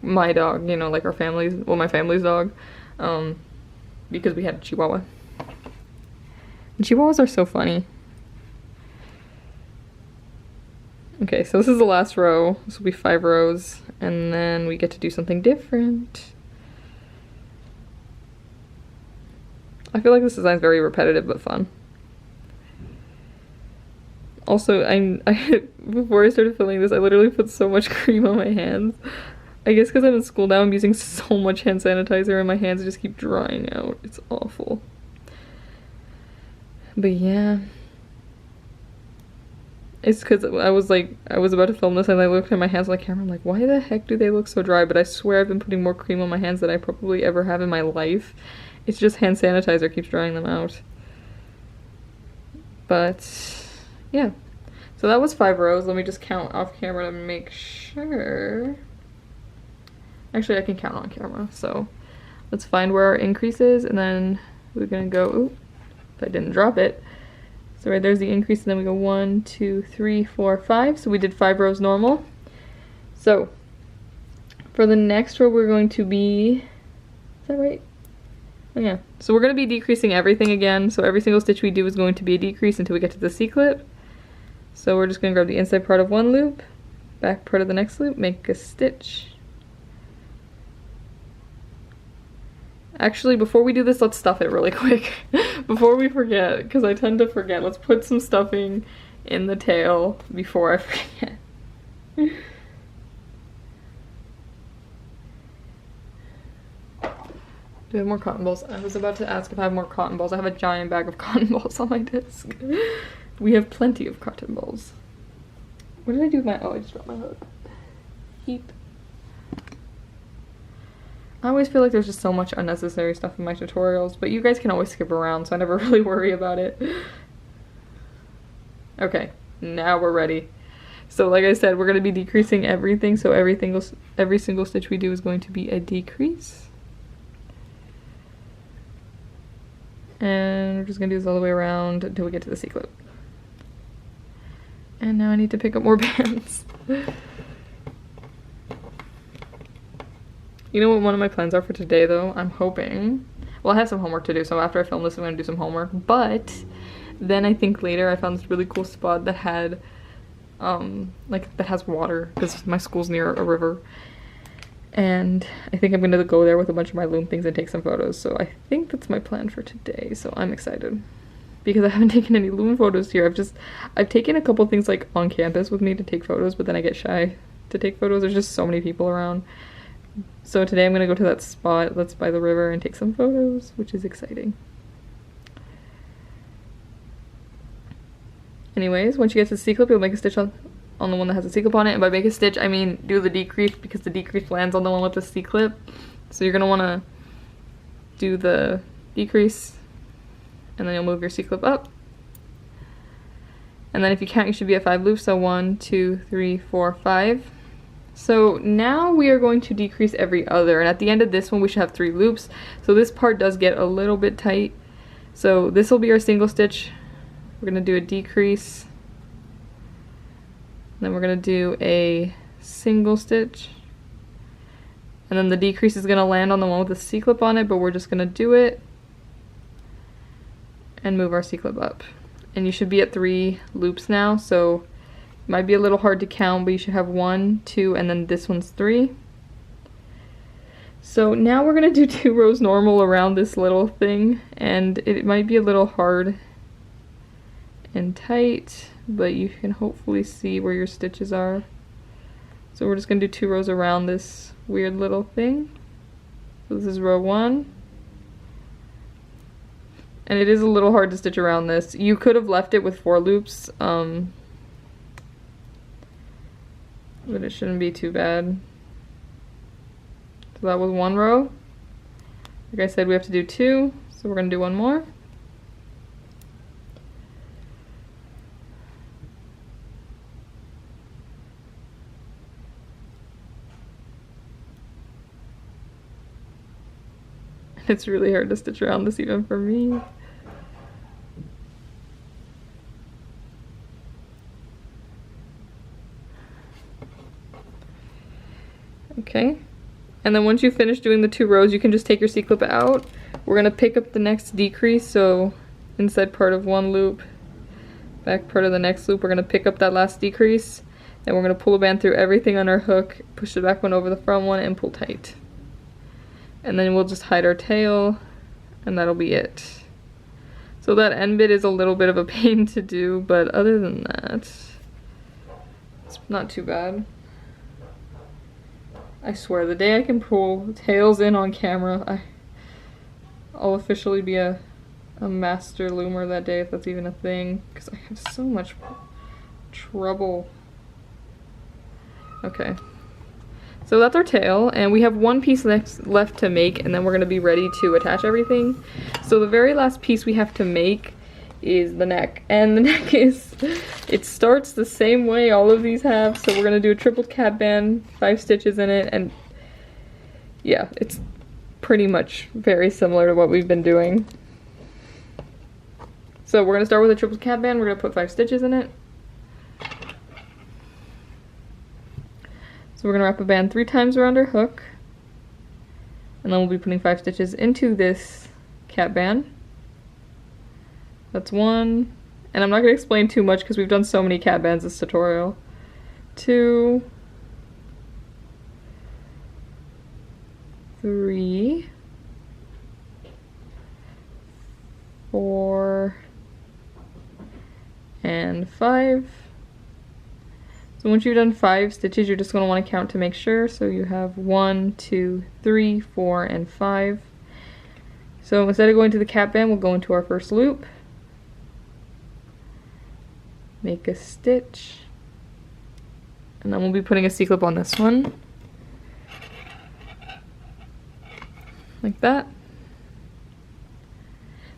my dog, you know, like our family's, well, my family's dog, because we had a chihuahua. And chihuahuas are so funny. Okay, so this is the last row. This will be 5 rows, and then we get to do something different. I feel like this design is very repetitive but fun. Also, before I started filming this, I literally put so much cream on my hands. I guess because I'm in school now, I'm using so much hand sanitizer and my hands just keep drying out. It's awful. But yeah. It's because I was about to film this and I looked at my hands on the camera. I'm like, why the heck do they look so dry? But I swear I've been putting more cream on my hands than I probably ever have in my life. It's just hand sanitizer keeps drying them out. But yeah. So that was 5 rows. Let me just count off camera to make sure. Actually, I can count on camera. So let's find where our increase is, and then we're gonna go, ooh, if I didn't drop it. So right there's the increase, and then we go 1, 2, 3, 4, 5. So we did 5 rows normal. So for the next row we're going to be, is that right? Oh yeah. So we're going to be decreasing everything again. So every single stitch we do is going to be a decrease until we get to the C-clip. So we're just going to grab the inside part of one loop, back part of the next loop, make a stitch. Actually, before we do this, let's stuff it really quick. Before we forget, because I tend to forget. Let's put some stuffing in the tail before I forget. Do we have more cotton balls? I was about to ask if I have more cotton balls. I have a giant bag of cotton balls on my desk. We have plenty of cotton balls. What did I do with my, oh, I just dropped my hook. Heap. I always feel like there's just so much unnecessary stuff in my tutorials, but you guys can always skip around, so I never really worry about it. Okay, now we're ready. So like I said, we're going to be decreasing everything, so every single stitch we do is going to be a decrease. And we're just going to do this all the way around until we get to the C-clip. And now I need to pick up more bands. You know what one of my plans are for today though? I'm hoping, well, I have some homework to do, so after I film this I'm going to do some homework, but then I think later I found this really cool spot that had, that has water, because my school's near a river, and I think I'm going to go there with a bunch of my loom things and take some photos, so I think that's my plan for today, so I'm excited. Because I haven't taken any loom photos here. I've taken a couple things like on campus with me to take photos, but then I get shy to take photos. There's just so many people around. So today I'm gonna go to that spot that's by the river and take some photos, which is exciting. Anyways, once you get to the C-clip, you'll make a stitch on the one that has a C-clip on it. And by make a stitch, I mean do the decrease, because the decrease lands on the one with the C-clip. So you're gonna wanna do the decrease, and then you'll move your C-clip up. And then if you count, you should be at 5 loops. So 1, 2, 3, 4, 5. So now we are going to decrease every other, and at the end of this one we should have 3 loops. So this part does get a little bit tight. So this will be our single stitch. We're going to do a decrease. Then we're going to do a single stitch. And then the decrease is going to land on the one with the C-clip on it, but we're just going to do it and move our C-clip up. and you should be at 3 loops now, so it might be a little hard to count, but you should have 1, 2, and then this one's 3. So now we're gonna do 2 rows normal around this little thing, and it might be a little hard and tight, but you can hopefully see where your stitches are. So we're just gonna do 2 rows around this weird little thing. So this is row 1. And it is a little hard to stitch around this. You could have left it with 4 loops, but it shouldn't be too bad. So that was 1 row. Like I said, we have to do 2, so we're gonna do 1 more. It's really hard to stitch around this even for me. Okay, and then once you finish doing the 2 rows, you can just take your C-clip out. We're gonna pick up the next decrease, so inside part of 1 loop, back part of the next loop, we're gonna pick up that last decrease, and we're gonna pull a band through everything on our hook, push the back one over the front one, and pull tight. And then we'll just hide our tail, and that'll be it. So that end bit is a little bit of a pain to do, but other than that, it's not too bad. I swear, the day I can pull tails in on camera, I'll officially be a master loomer that day, if that's even a thing, because I have so much trouble. Okay. So that's our tail, and we have 1 piece left to make, and then we're going to be ready to attach everything. So the very last piece we have to make is the neck, and the neck it starts the same way all of these have, so we're going to do a triple cap band, 5 stitches in it, and yeah, it's pretty much very similar to what we've been doing. So we're going to start with a triple cap band, we're going to put 5 stitches in it. So we're going to wrap a band 3 times around our hook, and then we'll be putting 5 stitches into this cap band. That's 1, and I'm not going to explain too much because we've done so many cap bands this tutorial. 2, 3, 4, and 5. So once you've done 5 stitches, you're just going to want to count to make sure. So you have 1, 2, 3, 4, and 5. So instead of going to the cap band, we'll go into our first loop. Make a stitch. And then we'll be putting a C-clip on this one. Like that.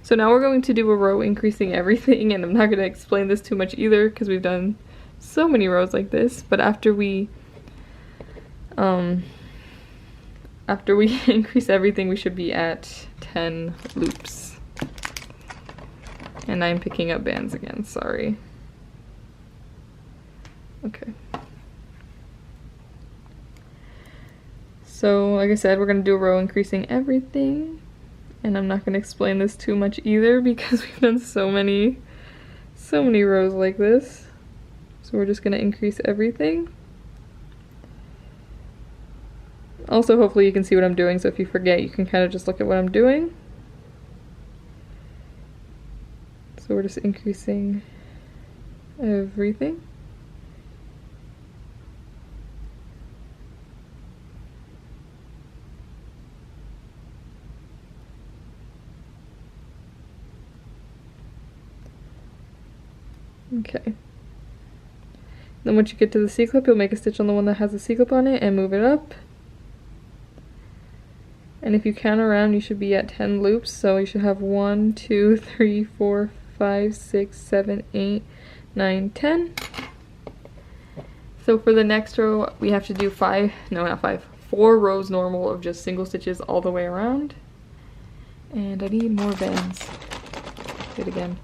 So now we're going to do a row increasing everything, and I'm not going to explain this too much either because we've done so many rows like this, but after we increase everything, we should be at 10 loops. And I'm picking up bands again, sorry. Okay. So like I said, we're gonna do a row increasing everything, and I'm not gonna explain this too much either because we've done so many rows like this. So we're just going to increase everything. Also, hopefully you can see what I'm doing, so if you forget, you can kind of just look at what I'm doing. So we're just increasing everything. Okay. Then once you get to the C-clip, you'll make a stitch on the one that has the C-clip on it and move it up. And if you count around, you should be at 10 loops, so you should have 1, 2, 3, 4, 5, 6, 7, 8, 9, 10. So for the next row, we have to do 4 rows normal of just single stitches all the way around. And I need more bands. Do it again.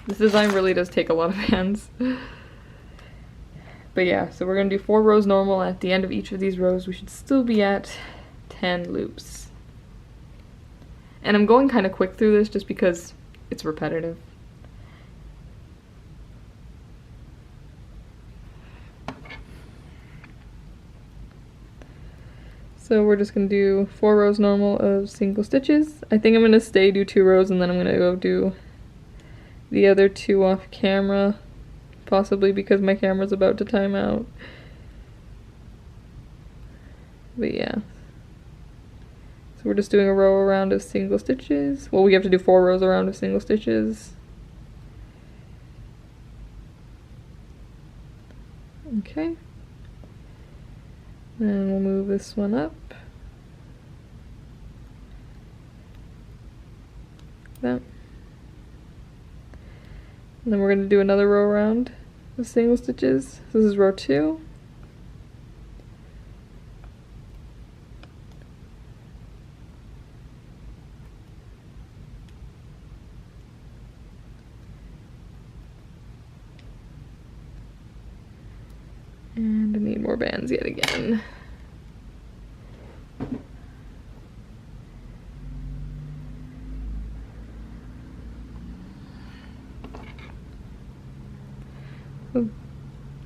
This design really does take a lot of bands. But yeah, so we're going to do 4 rows normal. At the end of each of these rows, we should still be at 10 loops. And I'm going kind of quick through this just because it's repetitive. So we're just gonna do 4 rows normal of single stitches. I think I'm gonna do 2 rows and then I'm gonna go do the other 2 off camera, possibly because my camera's about to time out. But yeah. So we're just doing a row around of single stitches. Well, we have to do 4 rows around of single stitches. Okay. And we'll move this one up. That. And then we're going to do another row around of single stitches. This is row 2. And I need more bands yet again.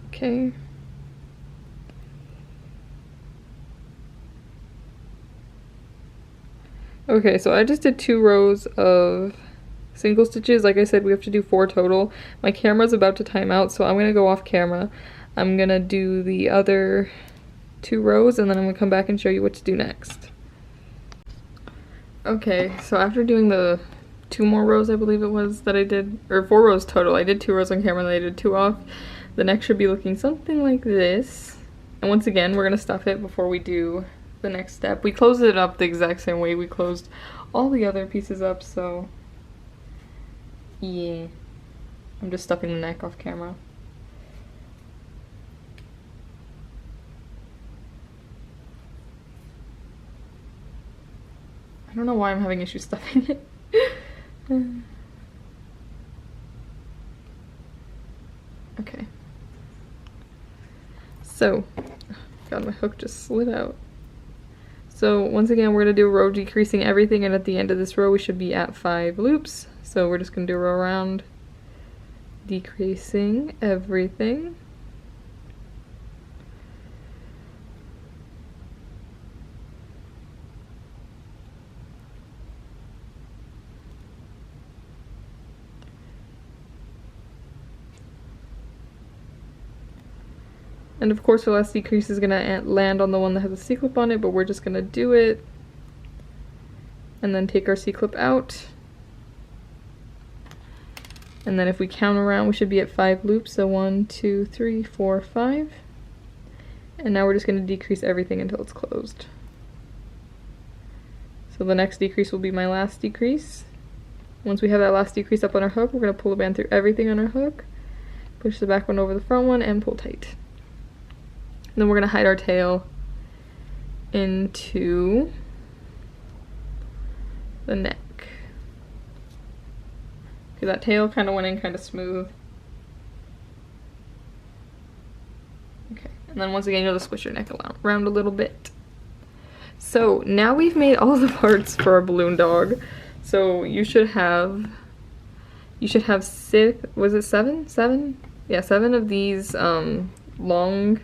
Okay. Okay, so I just did 2 rows of single stitches. Like I said, we have to do 4 total. My camera's about to time out, so I'm gonna go off camera. I'm gonna do the other 2 rows and then I'm gonna come back and show you what to do next. Okay, so after doing the 2 more rows, I believe it was, that I did, or 4 rows total, I did 2 rows on camera and then I did 2 off. The neck should be looking something like this. And once again, we're gonna stuff it before we do the next step. We closed it up the exact same way we closed all the other pieces up, so yeah. I'm just stuffing the neck off camera. I don't know why I'm having issues stuffing it. Okay. So, God, my hook just slid out. So once again, we're gonna do a row decreasing everything, and at the end of this row we should be at 5 loops. So we're just gonna do a row around, decreasing everything. And of course the last decrease is gonna land on the one that has a C-clip on it, but we're just gonna do it and then take our C-clip out. And then if we count around, we should be at 5 loops. So 1, 2, 3, 4, 5. And now we're just gonna decrease everything until it's closed. So the next decrease will be my last decrease. Once we have that last decrease up on our hook, we're gonna pull the band through everything on our hook, push the back one over the front one, and pull tight. And then we're gonna hide our tail into the neck. Okay, that tail kind of went in kind of smooth. Okay, and then once again, you'll just squish your neck around a little bit. So now we've made all the parts for our balloon dog. So you should have 6, was it 7? 7? Yeah, 7 of these long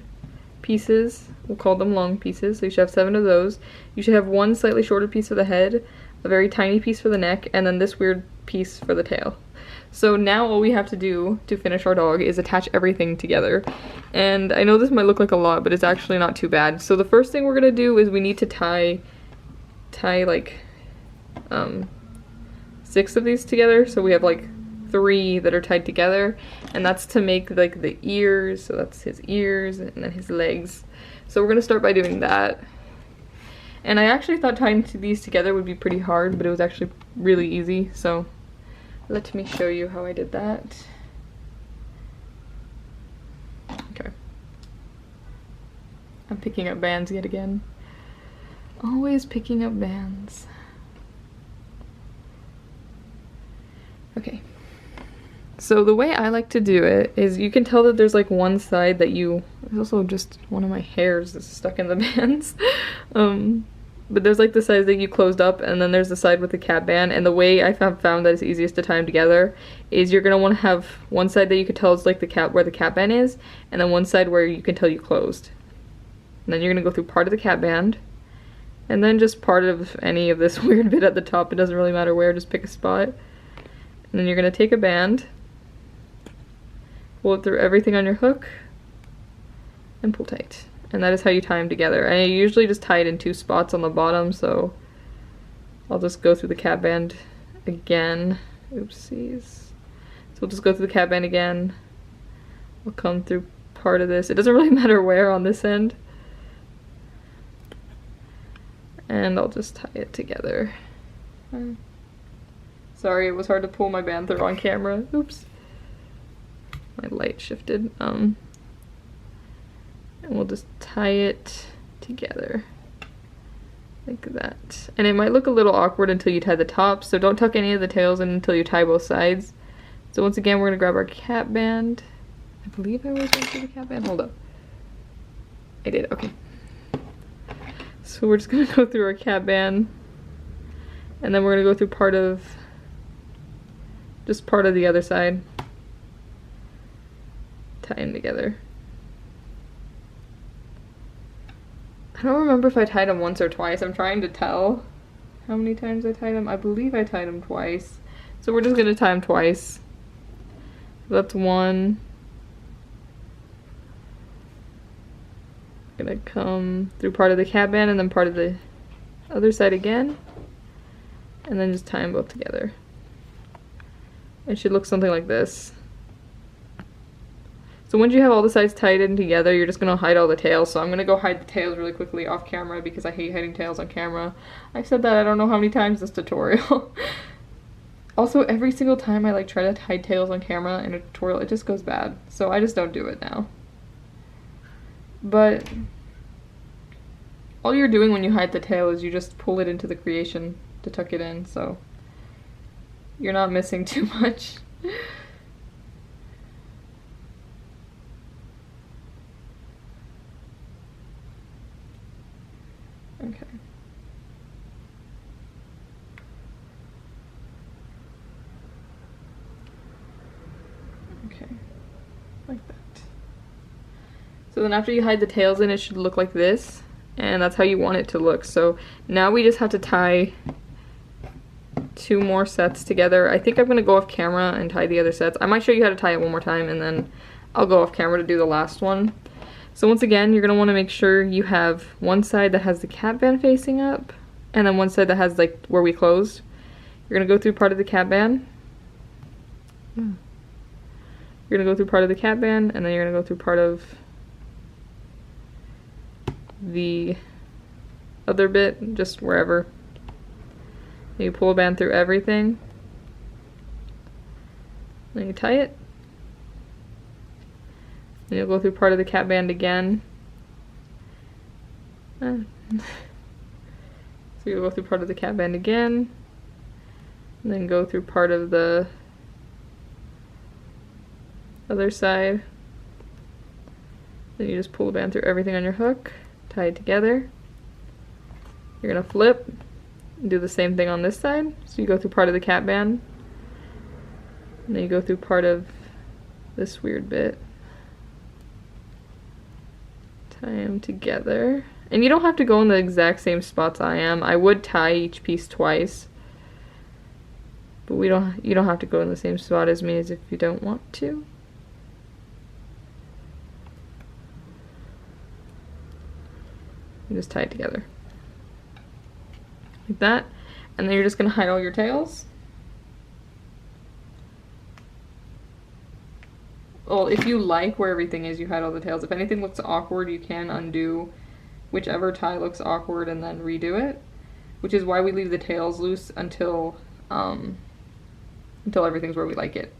pieces. We'll call them long pieces. So you should have 7 of those. You should have 1 slightly shorter piece for the head, a very tiny piece for the neck, and then this weird piece for the tail. So now all we have to do to finish our dog is attach everything together. And I know this might look like a lot, but it's actually not too bad. So the first thing we're gonna do is we need to tie like 6 of these together. So we have like 3 that are tied together, and that's to make like the ears. So that's his ears and then his legs. So we're gonna start by doing that. And I actually thought tying these together would be pretty hard, but it was actually really easy. So let me show you how I did that. Okay. I'm picking up bands yet again. Always picking up bands. Okay. So the way I like to do it is, you can tell that there's like one side that there's also just one of my hairs that's stuck in the bands. But there's like the side that you closed up, and then there's the side with the cap band. And the way I found that it's easiest to tie them together is you're gonna want to have one side that you can tell is like the cap, where the cap band is, and then one side where you can tell you closed. And then you're gonna go through part of the cap band, And then just part of any of this weird bit at the top, it doesn't really matter where, just pick a spot. And then you're going to take a band, pull it through everything on your hook, and pull tight. And that is how you tie them together. I usually just tie it in 2 spots on the bottom, so I'll just go through the cap band again. Oopsies. So we'll just go through the cap band again. We'll come through part of this. It doesn't really matter where on this end. And I'll just tie it together. Sorry, it was hard to pull my band through on camera. Oops. My light shifted. And we'll just tie it together. Like that. And it might look a little awkward until you tie the top, so don't tuck any of the tails in until you tie both sides. So once again, we're gonna grab our cap band. I believe I always went through the cap band. Hold up. I did, okay. So we're just gonna go through our cap band, and then we're gonna go through just part of the other side. Tie them together. I don't remember if I tied them once or twice. I'm trying to tell how many times I tied them. I believe I tied them twice. So we're just gonna tie them twice. That's one. Gonna come through part of the cap band and then part of the other side again. And then just tie them both together. It should look something like this. So once you have all the sides tied in together, you're just gonna hide all the tails. So I'm gonna go hide the tails really quickly off camera because I hate hiding tails on camera. I've said that I don't know how many times this tutorial. Also, every single time I try to hide tails on camera in a tutorial, it just goes bad. So I just don't do it now. But all you're doing when you hide the tail is you just pull it into the creation to tuck it in, so you're not missing too much. Okay. Okay, like that. So then after you hide the tails in, it should look like this, and that's how you want it to look. So now we just have to tie 2 more sets together. I think I'm gonna go off camera and tie the other sets. I might show you how to tie it one more time, and then I'll go off camera to do the last one. So once again, you're gonna wanna make sure you have one side that has the cap band facing up, and then one side that has where we closed. You're gonna go through part of the cap band. You're gonna go through part of the cap band, and then you're gonna go through part of the other bit, just wherever. And you pull a band through everything. Then you tie it. Then you'll go through part of the cap band again. So you'll go through part of the cap band again, and then go through part of the other side. Then you just pull the band through everything on your hook, tie it together. You're gonna flip and do the same thing on this side. So you go through part of the cap band, and then you go through part of this weird bit. Tie them together. And you don't have to go in the exact same spots I am. I would tie each piece twice, but you don't have to go in the same spot as me as if you don't want to. You just tie it together. Like that. And then you're just gonna hide all your tails. Well, if you like where everything is, you hide all the tails. If anything looks awkward, you can undo whichever tie looks awkward and then redo it, which is why we leave the tails loose until everything's where we like it.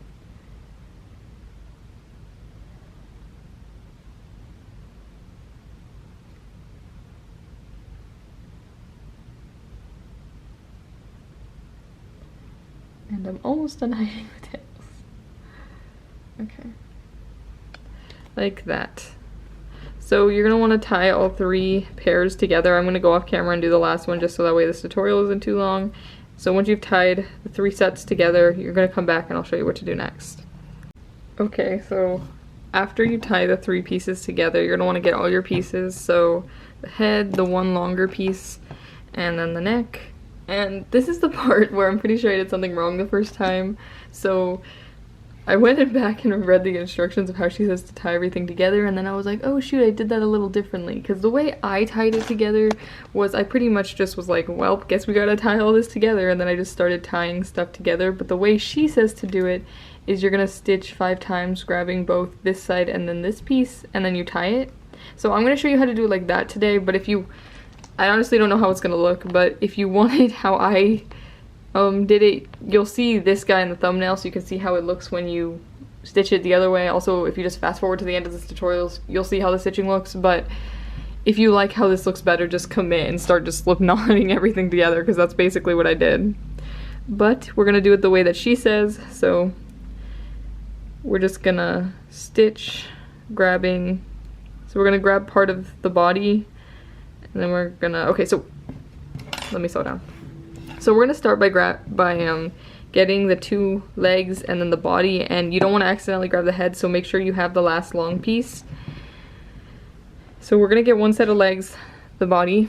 And I'm almost done hiding the tails. Okay. Like that. So you're going to want to tie all 3 pairs together. I'm going to go off camera and do the last one just so that way this tutorial isn't too long. So once you've tied the 3 sets together, you're going to come back and I'll show you what to do next. Okay, so after you tie the 3 pieces together, you're going to want to get all your pieces. So the head, the one longer piece, and then the neck. And this is the part where I'm pretty sure I did something wrong the first time. So I went back and read the instructions of how she says to tie everything together, and then I was like, oh shoot, I did that a little differently. Because the way I tied it together was I pretty much just was like, well, guess we gotta tie all this together, and then I just started tying stuff together. But the way she says to do it is you're gonna stitch 5 times, grabbing both this side and then this piece, and then you tie it. So I'm gonna show you how to do it like that today, but if you, I honestly don't know how it's gonna look, but if you wanted how I did it, you'll see this guy in the thumbnail, so you can see how it looks when you stitch it the other way. Also, if you just fast forward to the end of this tutorial, you'll see how the stitching looks. But if you like how this looks better, just commit and start just slip knotting everything together, because that's basically what I did. But we're gonna do it the way that she says, so we're just gonna stitch, grabbing, so we're gonna grab part of the body, and then we're gonna, okay, so let me slow down. So we're gonna start by getting the 2 legs and then the body, and you don't want to accidentally grab the head, so make sure you have the last long piece. So we're gonna get 1 set of legs, the body.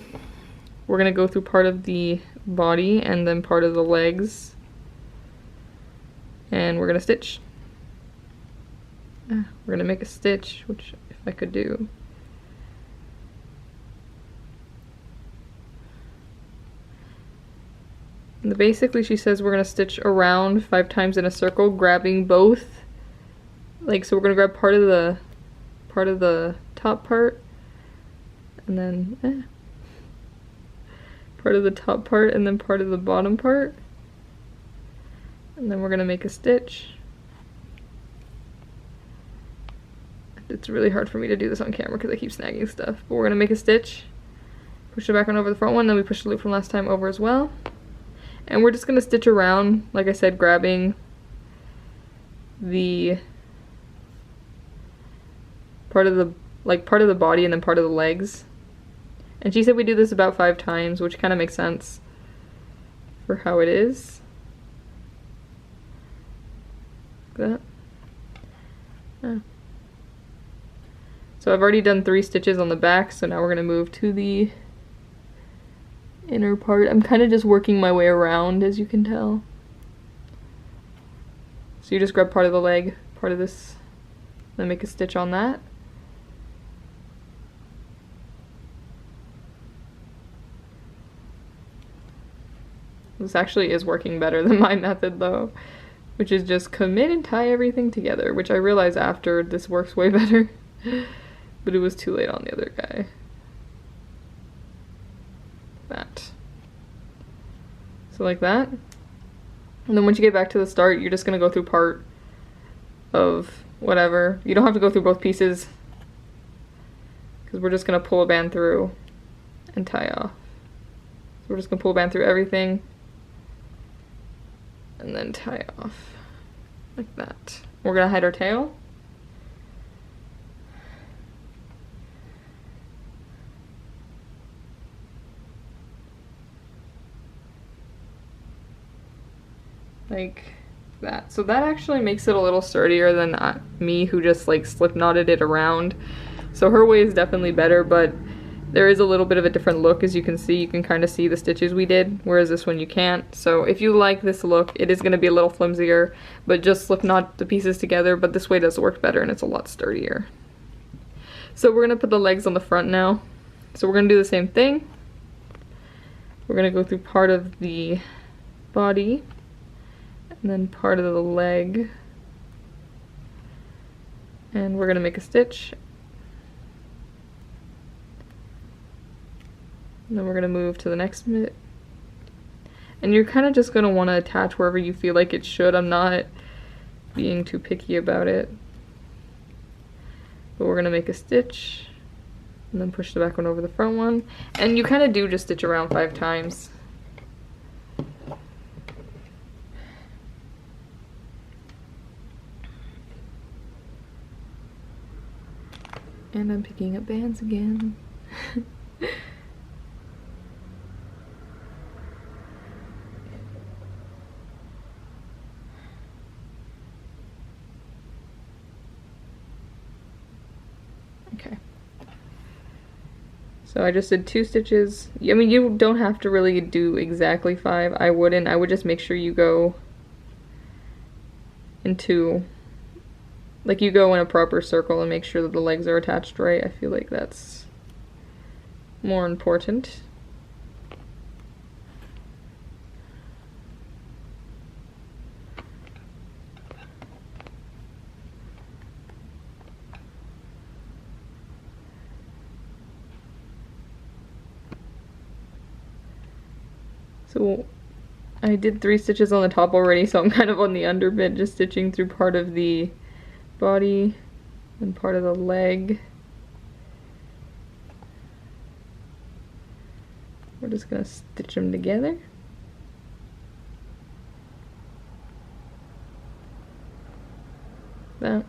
We're gonna go through part of the body and then part of the legs, and we're gonna stitch. We're gonna make a stitch, which if I could do. And basically she says we're gonna stitch around 5 times in a circle, grabbing both, like, so we're gonna grab part of the top part, and then part of the top part, and then part of the bottom part, and then we're gonna make a stitch. It's really hard for me to do this on camera because I keep snagging stuff, but we're gonna make a stitch, push it back on over the front one, then we push the loop from last time over as well. And we're just gonna stitch around, like I said, grabbing the part of the body and then part of the legs. And she said we do this about 5 times, which kind of makes sense for how it is. Like that. Yeah. So I've already done 3 stitches on the back, so now we're gonna move to the inner part. I'm kind of just working my way around, as you can tell. So you just grab part of the leg, part of this, then make a stitch on that. This actually is working better than my method though, which is just commit and tie everything together, which I realized after this works way better, but it was too late on the other guy. That. So like that. And then once you get back to the start, you're just gonna go through part of whatever. You don't have to go through both pieces, because we're just gonna pull a band through and tie off. So we're just gonna pull a band through everything and then tie off like that. We're gonna hide our tail. Like that. So that actually makes it a little sturdier than me, who just like slip knotted it around. So her way is definitely better, but there is a little bit of a different look. As you can see, you can kind of see the stitches we did, whereas this one you can't. So if you like this look, it is going to be a little flimsier, but just slip knot the pieces together. But this way does work better, and it's a lot sturdier. So we're going to put the legs on the front now. So we're going to do the same thing. We're going to go through part of the body, and then part of the leg, and we're gonna make a stitch, and then we're gonna move to the next bit, and you're kind of just gonna want to attach wherever you feel like it should. I'm not being too picky about it, but we're gonna make a stitch and then push the back one over the front one, and you kind of do just stitch around 5 times. And I'm picking up bands again. Okay. So I just did 2 stitches. I mean, you don't have to really do exactly 5. I wouldn't. I would just make sure you go into, like, you go in a proper circle and make sure that the legs are attached right. I feel like that's more important. So I did 3 stitches on the top already, so I'm kind of on the under bit, just stitching through part of the body and part of the leg. We're just gonna stitch them together. That.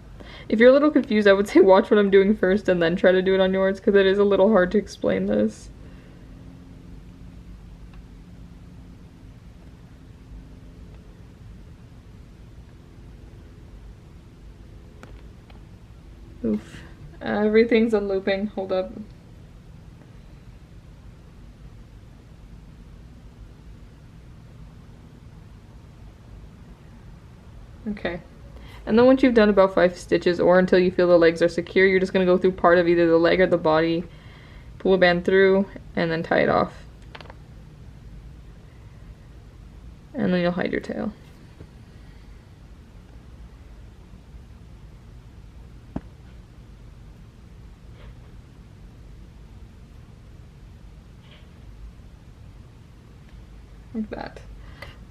If you're a little confused, I would say watch what I'm doing first and then try to do it on yours, because it is a little hard to explain this. Oof. Everything's unlooping. Hold up. Okay. And then once you've done about 5 stitches, or until you feel the legs are secure, you're just going to go through part of either the leg or the body, pull a band through, and then tie it off. And then you'll hide your tail. Like that.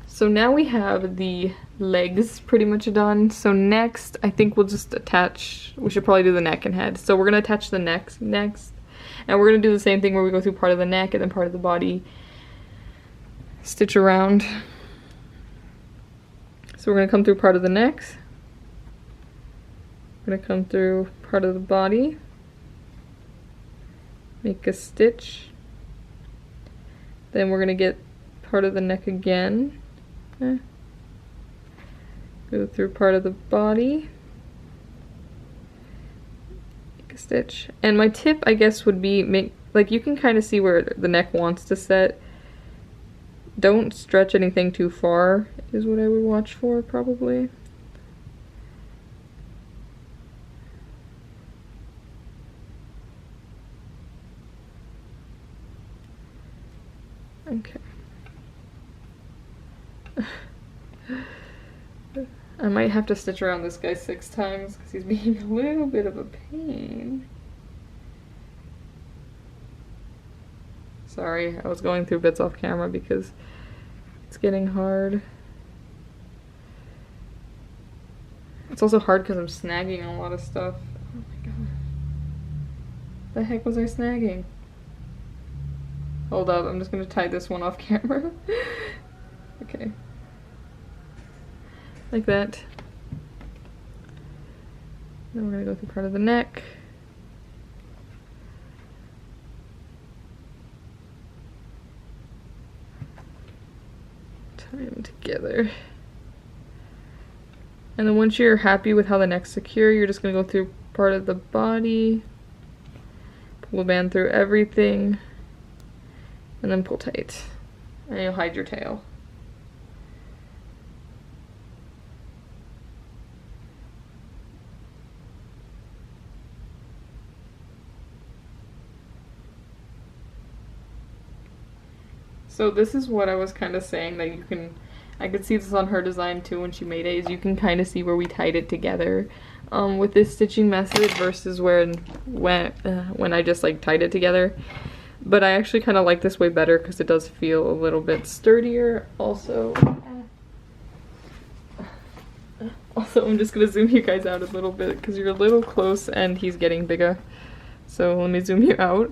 So now we have the legs pretty much done. So next, I think we'll just attach, we should probably do the neck and head. So we're gonna attach the neck next. And we're gonna do the same thing where we go through part of the neck and then part of the body. Stitch around. So we're gonna come through part of the neck. We're gonna come through part of the body. Make a stitch. Then we're gonna get part of the neck again. Go through part of the body. Make a stitch. And my tip, I guess, would be like you can kind of see where the neck wants to set. Don't stretch anything too far is what I would watch for probably. Okay. I might have to stitch around this guy 6 times because he's being a little bit of a pain. Sorry, I was going through bits off camera because it's getting hard. It's also hard because I'm snagging on a lot of stuff. Oh my god. The heck was I snagging? Hold up, I'm just gonna tie this one off camera. Okay. Like that. Then we're gonna go through part of the neck. Tie them together. And then once you're happy with how the neck's secure, you're just gonna go through part of the body, pull a band through everything, and then pull tight. And you'll hide your tail. So this is what I was kind of saying, that you can, I could see this on her design too when she made it, is you can kind of see where we tied it together with this stitching method versus when I just like tied it together. But I actually kind of like this way better because it does feel a little bit sturdier. Also, I'm just gonna zoom you guys out a little bit because you're a little close and he's getting bigger. So let me zoom you out.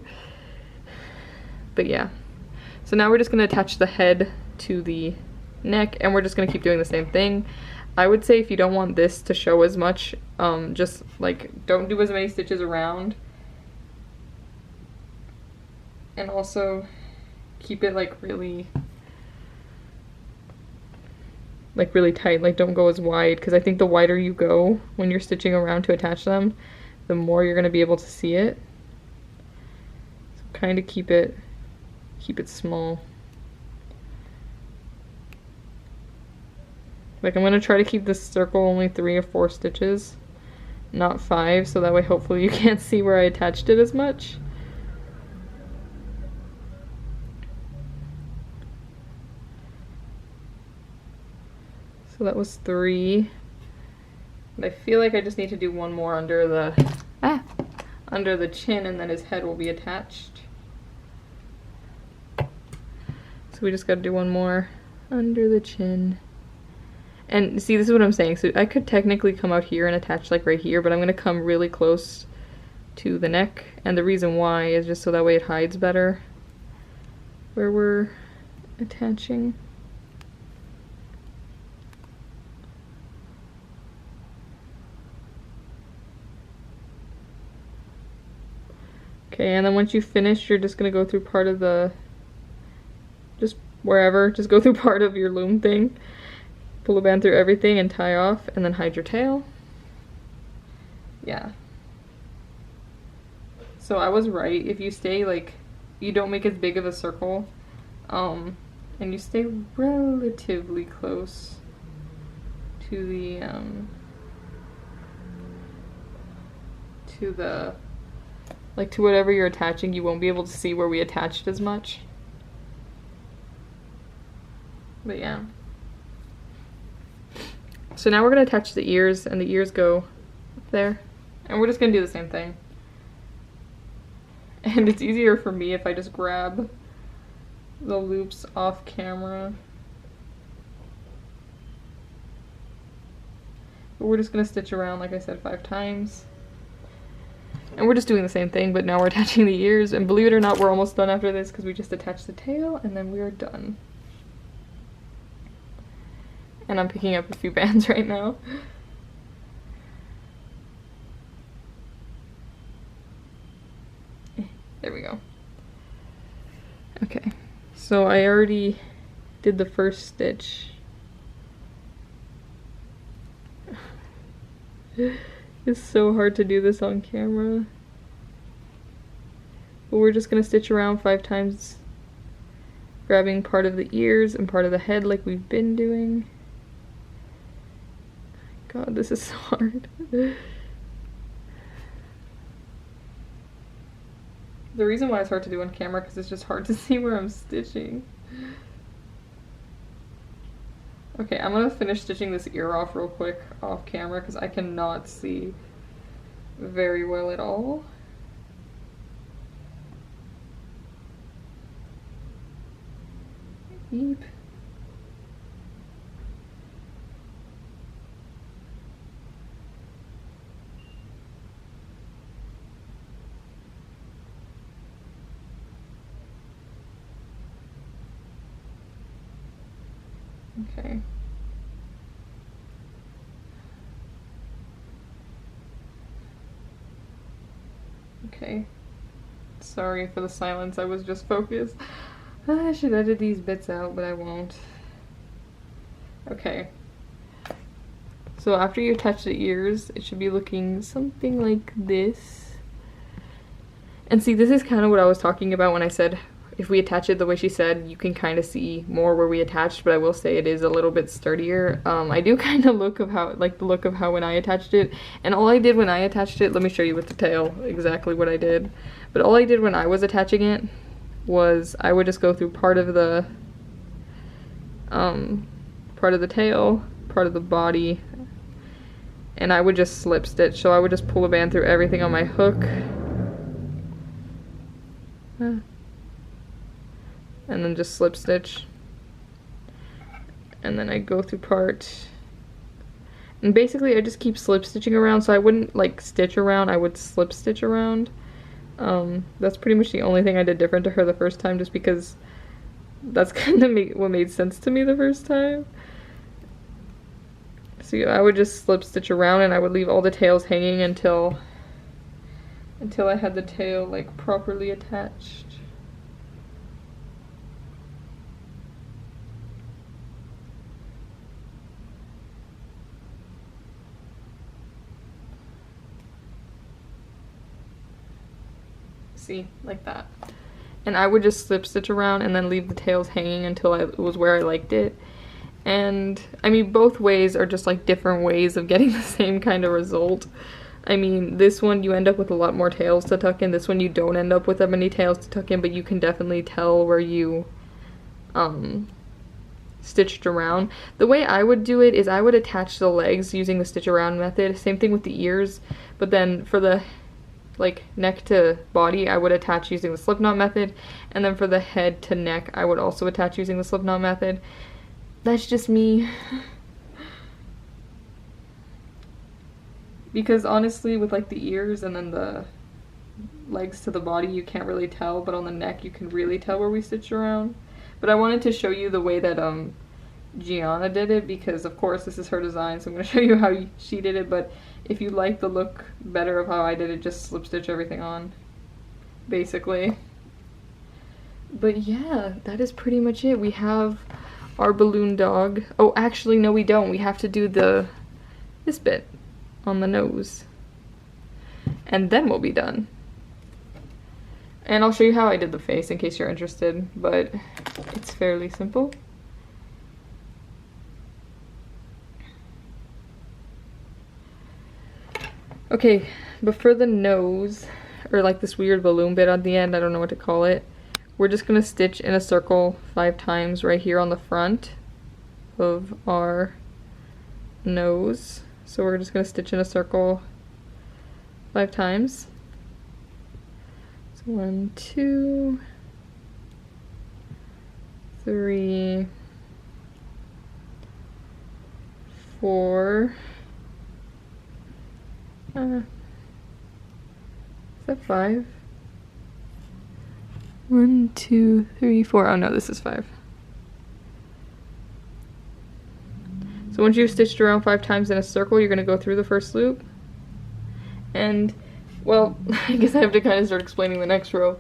But yeah. So now we're just gonna attach the head to the neck and we're just gonna keep doing the same thing. I would say if you don't want this to show as much, just like don't do as many stitches around. And also keep it like really tight, like don't go as wide, because I think the wider you go when you're stitching around to attach them, the more you're going to be able to see it. So kind of keep it small. Like I'm gonna try to keep this circle only 3 or 4 stitches, not 5, so that way hopefully you can't see where I attached it as much. So that was 3. And I feel like I just need to do one more under the chin, and then his head will be attached. So we just gotta do one more under the chin. And see, this is what I'm saying. So I could technically come out here and attach like right here, but I'm gonna come really close to the neck. And the reason why is just so that way it hides better where we're attaching. Okay, and then once you finish, you're just gonna go through part of the, just wherever, just go through part of your loom thing. Pull a band through everything and tie off, and then hide your tail. Yeah. So I was right. If you stay like, you don't make as big of a circle, and you stay relatively close to the like to whatever you're attaching, you won't be able to see where we attached as much. But yeah. So now we're gonna attach the ears, and the ears go up there. And we're just gonna do the same thing. And it's easier for me if I just grab the loops off camera. But we're just gonna stitch around, like I said, 5 times. And we're just doing the same thing, but now we're attaching the ears, and believe it or not, we're almost done after this because we just attached the tail, and then we are done. And I'm picking up a few bands right now. There we go. Okay, so I already did the first stitch. It's so hard to do this on camera. But we're just gonna stitch around 5 times, grabbing part of the ears and part of the head like we've been doing. God, this is so hard. The reason why it's hard to do on camera because it's just hard to see where I'm stitching. Okay, I'm gonna finish stitching this ear off real quick off camera because I cannot see very well at all. Eep. Okay. Okay. Sorry for the silence, I was just focused. I should edit these bits out, but I won't. Okay. So after you attach the ears, it should be looking something like this. And see, this is kind of what I was talking about when I said if we attach it the way she said, you can kind of see more where we attached, but I will say it is a little bit sturdier. I do kind of like the look of how when I attached it, and all I did when I attached it, let me show you with the tail exactly what I did. But all I did when I was attaching it was I would just go through part of the tail, part of the body, and I would just slip stitch. So I would just pull a band through everything on my hook. And then just slip stitch, and then I go through part, and basically I just keep slip stitching around, so I wouldn't like stitch around, I would slip stitch around. That's pretty much the only thing I did different to her the first time, just because that's kind of what made sense to me the first time. So yeah, I would just slip stitch around, and I would leave all the tails hanging until I had the tail like properly attached. See, like that. and I would just slip stitch around and then leave the tails hanging until it was where I liked it. And I mean, both ways are just like different ways of getting the same kind of result. I mean, this one you end up with a lot more tails to tuck in. This one you don't end up with that many tails to tuck in, but you can definitely tell where you stitched around. The way I would do it is I would attach the legs using the stitch around method. Same thing with the ears, but then for the like neck to body, I would attach using the slipknot method, and then for the head to neck, I would also attach using the slipknot method. That's just me. Because honestly, with like the ears and then the legs to the body, you can't really tell, but on the neck, you can really tell where we stitched around. But I wanted to show you the way that Gianna did it, because of course this is her design, so I'm going to show you how she did it. But if you like the look better of how I did it, just slip stitch everything on, basically. But yeah, that is pretty much it. We have our balloon dog. Oh, actually, no, we don't. We have to do this bit on the nose, and then we'll be done. And I'll show you how I did the face in case you're interested, but it's fairly simple. Okay, but for the nose, or like this weird balloon bit on the end, I don't know what to call it, we're just gonna stitch in a circle 5 times right here on the front of our nose. So we're just gonna stitch in a circle 5 times. So 1, 2, 3, 4. Is that 5? 1, 2, 3, 4. Oh no, this is 5. So once you've stitched around 5 times in a circle, you're going to go through the first loop. And, well, I guess I have to kind of start explaining the next row.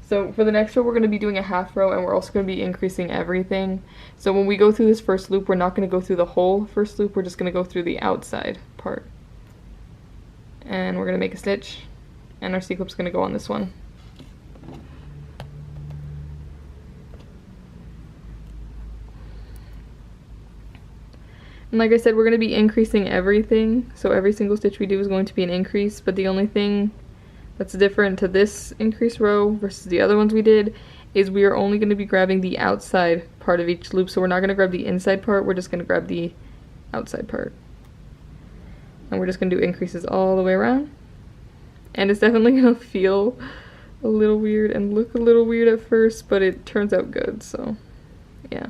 So for the next row, we're going to be doing a half row, and we're also going to be increasing everything. So when we go through this first loop, we're not going to go through the whole first loop, we're just going to go through the outside part. And we're going to make a stitch, and our C-clip's going to go on this one. And like I said, we're going to be increasing everything, so every single stitch we do is going to be an increase, but the only thing that's different to this increase row versus the other ones we did is we are only going to be grabbing the outside part of each loop. So we're not going to grab the inside part, we're just going to grab the outside part. And we're just going to do increases all the way around. And it's definitely going to feel a little weird and look a little weird at first, but it turns out good, so yeah.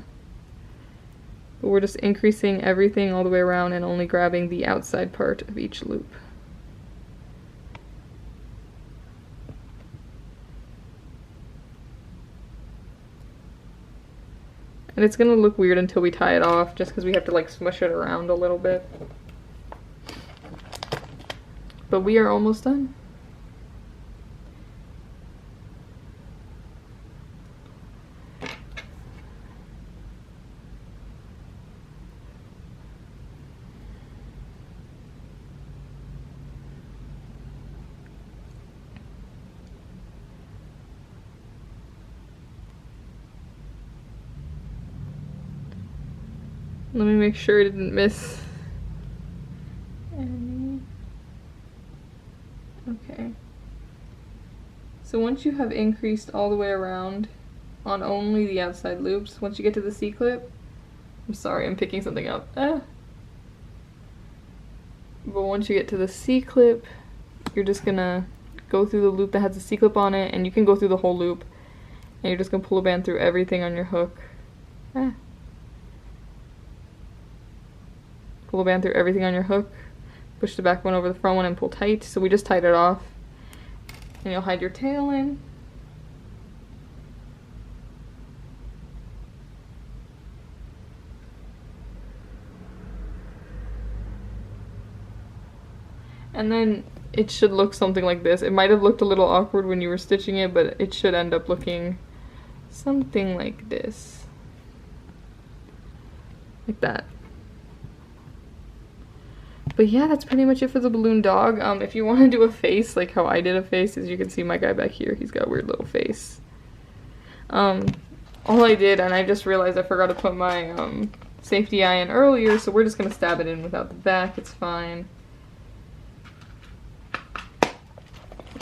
But we're just increasing everything all the way around and only grabbing the outside part of each loop. And it's gonna look weird until we tie it off, just because we have to like smush it around a little bit. But we are almost done. Let me make sure I didn't miss any. Okay. So once you have increased all the way around on only the outside loops, once you get to the C-clip, I'm sorry, I'm picking something up. But once you get to the C-clip, you're just gonna go through the loop that has the C-clip on it, and you can go through the whole loop, and you're just gonna pull a band through everything on your hook. Pull a band through everything on your hook, push the back one over the front one and pull tight. So we just tied it off, and you'll hide your tail in. And then it should look something like this. It might have looked a little awkward when you were stitching it, but it should end up looking something like this. Like that. But yeah, that's pretty much it for the balloon dog. If you want to do a face, like how I did a face, as you can see my guy back here, he's got a weird little face. All I did, and I just realized I forgot to put my safety eye in earlier, so we're just gonna stab it in without the back, it's fine.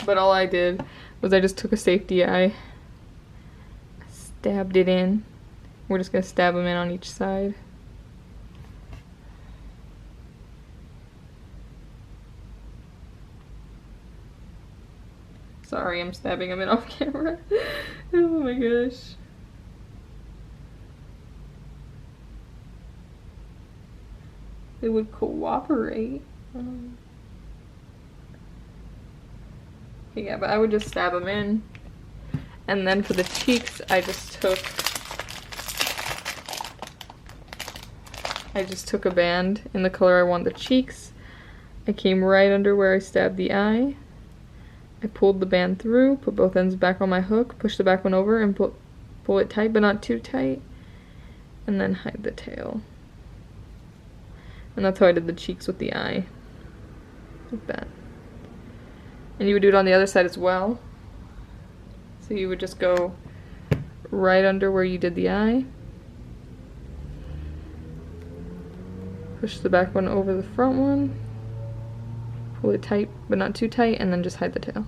But all I did was I just took a safety eye, stabbed it in. We're just gonna stab them in on each side. Sorry, I'm stabbing them in off camera. Oh my gosh. It would cooperate. Yeah, but I would just stab them in. And then for the cheeks, I just took a band in the color I want the cheeks. I came right under where I stabbed the eye. I pulled the band through, put both ends back on my hook, push the back one over, and pull it tight, but not too tight. And then hide the tail. And that's how I did the cheeks with the eye. Like that. And you would do it on the other side as well. So you would just go right under where you did the eye. Push the back one over the front one. Pull it tight, but not too tight, and then just hide the tail.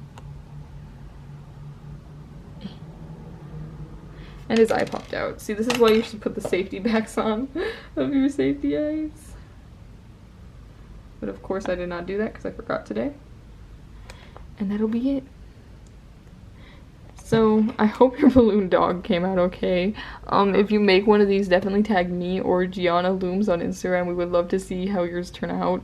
And his eye popped out. See, this is why you should put the safety backs on of your safety eyes. But of course I did not do that because I forgot today. And that'll be it. So I hope your balloon dog came out okay. If you make one of these, definitely tag me or Gianna Looms on Instagram. We would love to see how yours turn out.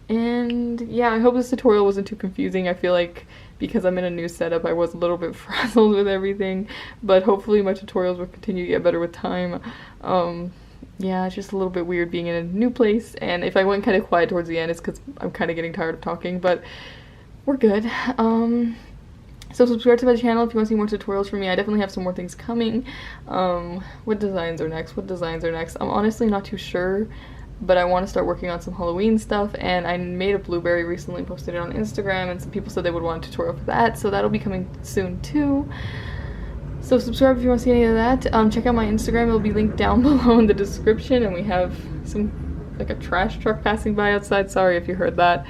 And yeah, I hope this tutorial wasn't too confusing. I feel like because I'm in a new setup, I was a little bit frazzled with everything. But hopefully my tutorials will continue to get better with time. Yeah, it's just a little bit weird being in a new place. And if I went kind of quiet towards the end, it's because I'm kind of getting tired of talking. But we're good. So subscribe to my channel if you want to see more tutorials from me. I definitely have some more things coming. What designs are next? I'm honestly not too sure, but I want to start working on some Halloween stuff, and I made a blueberry recently, posted it on Instagram, and some people said they would want a tutorial for that, so that'll be coming soon too. So subscribe if you want to see any of that. Check out my Instagram, it'll be linked down below in the description, and we have like a trash truck passing by outside. Sorry if you heard that.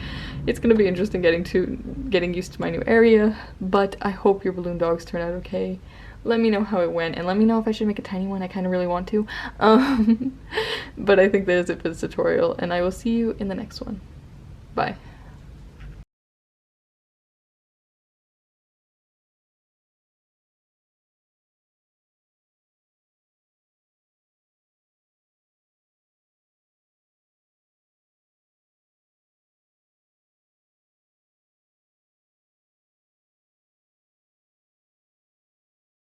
It's gonna be interesting getting used to my new area, but I hope your balloon dogs turn out okay. Let me know how it went, and let me know if I should make a tiny one. I kind of really want to. But I think that is it for this tutorial, and I will see you in the next one. Bye.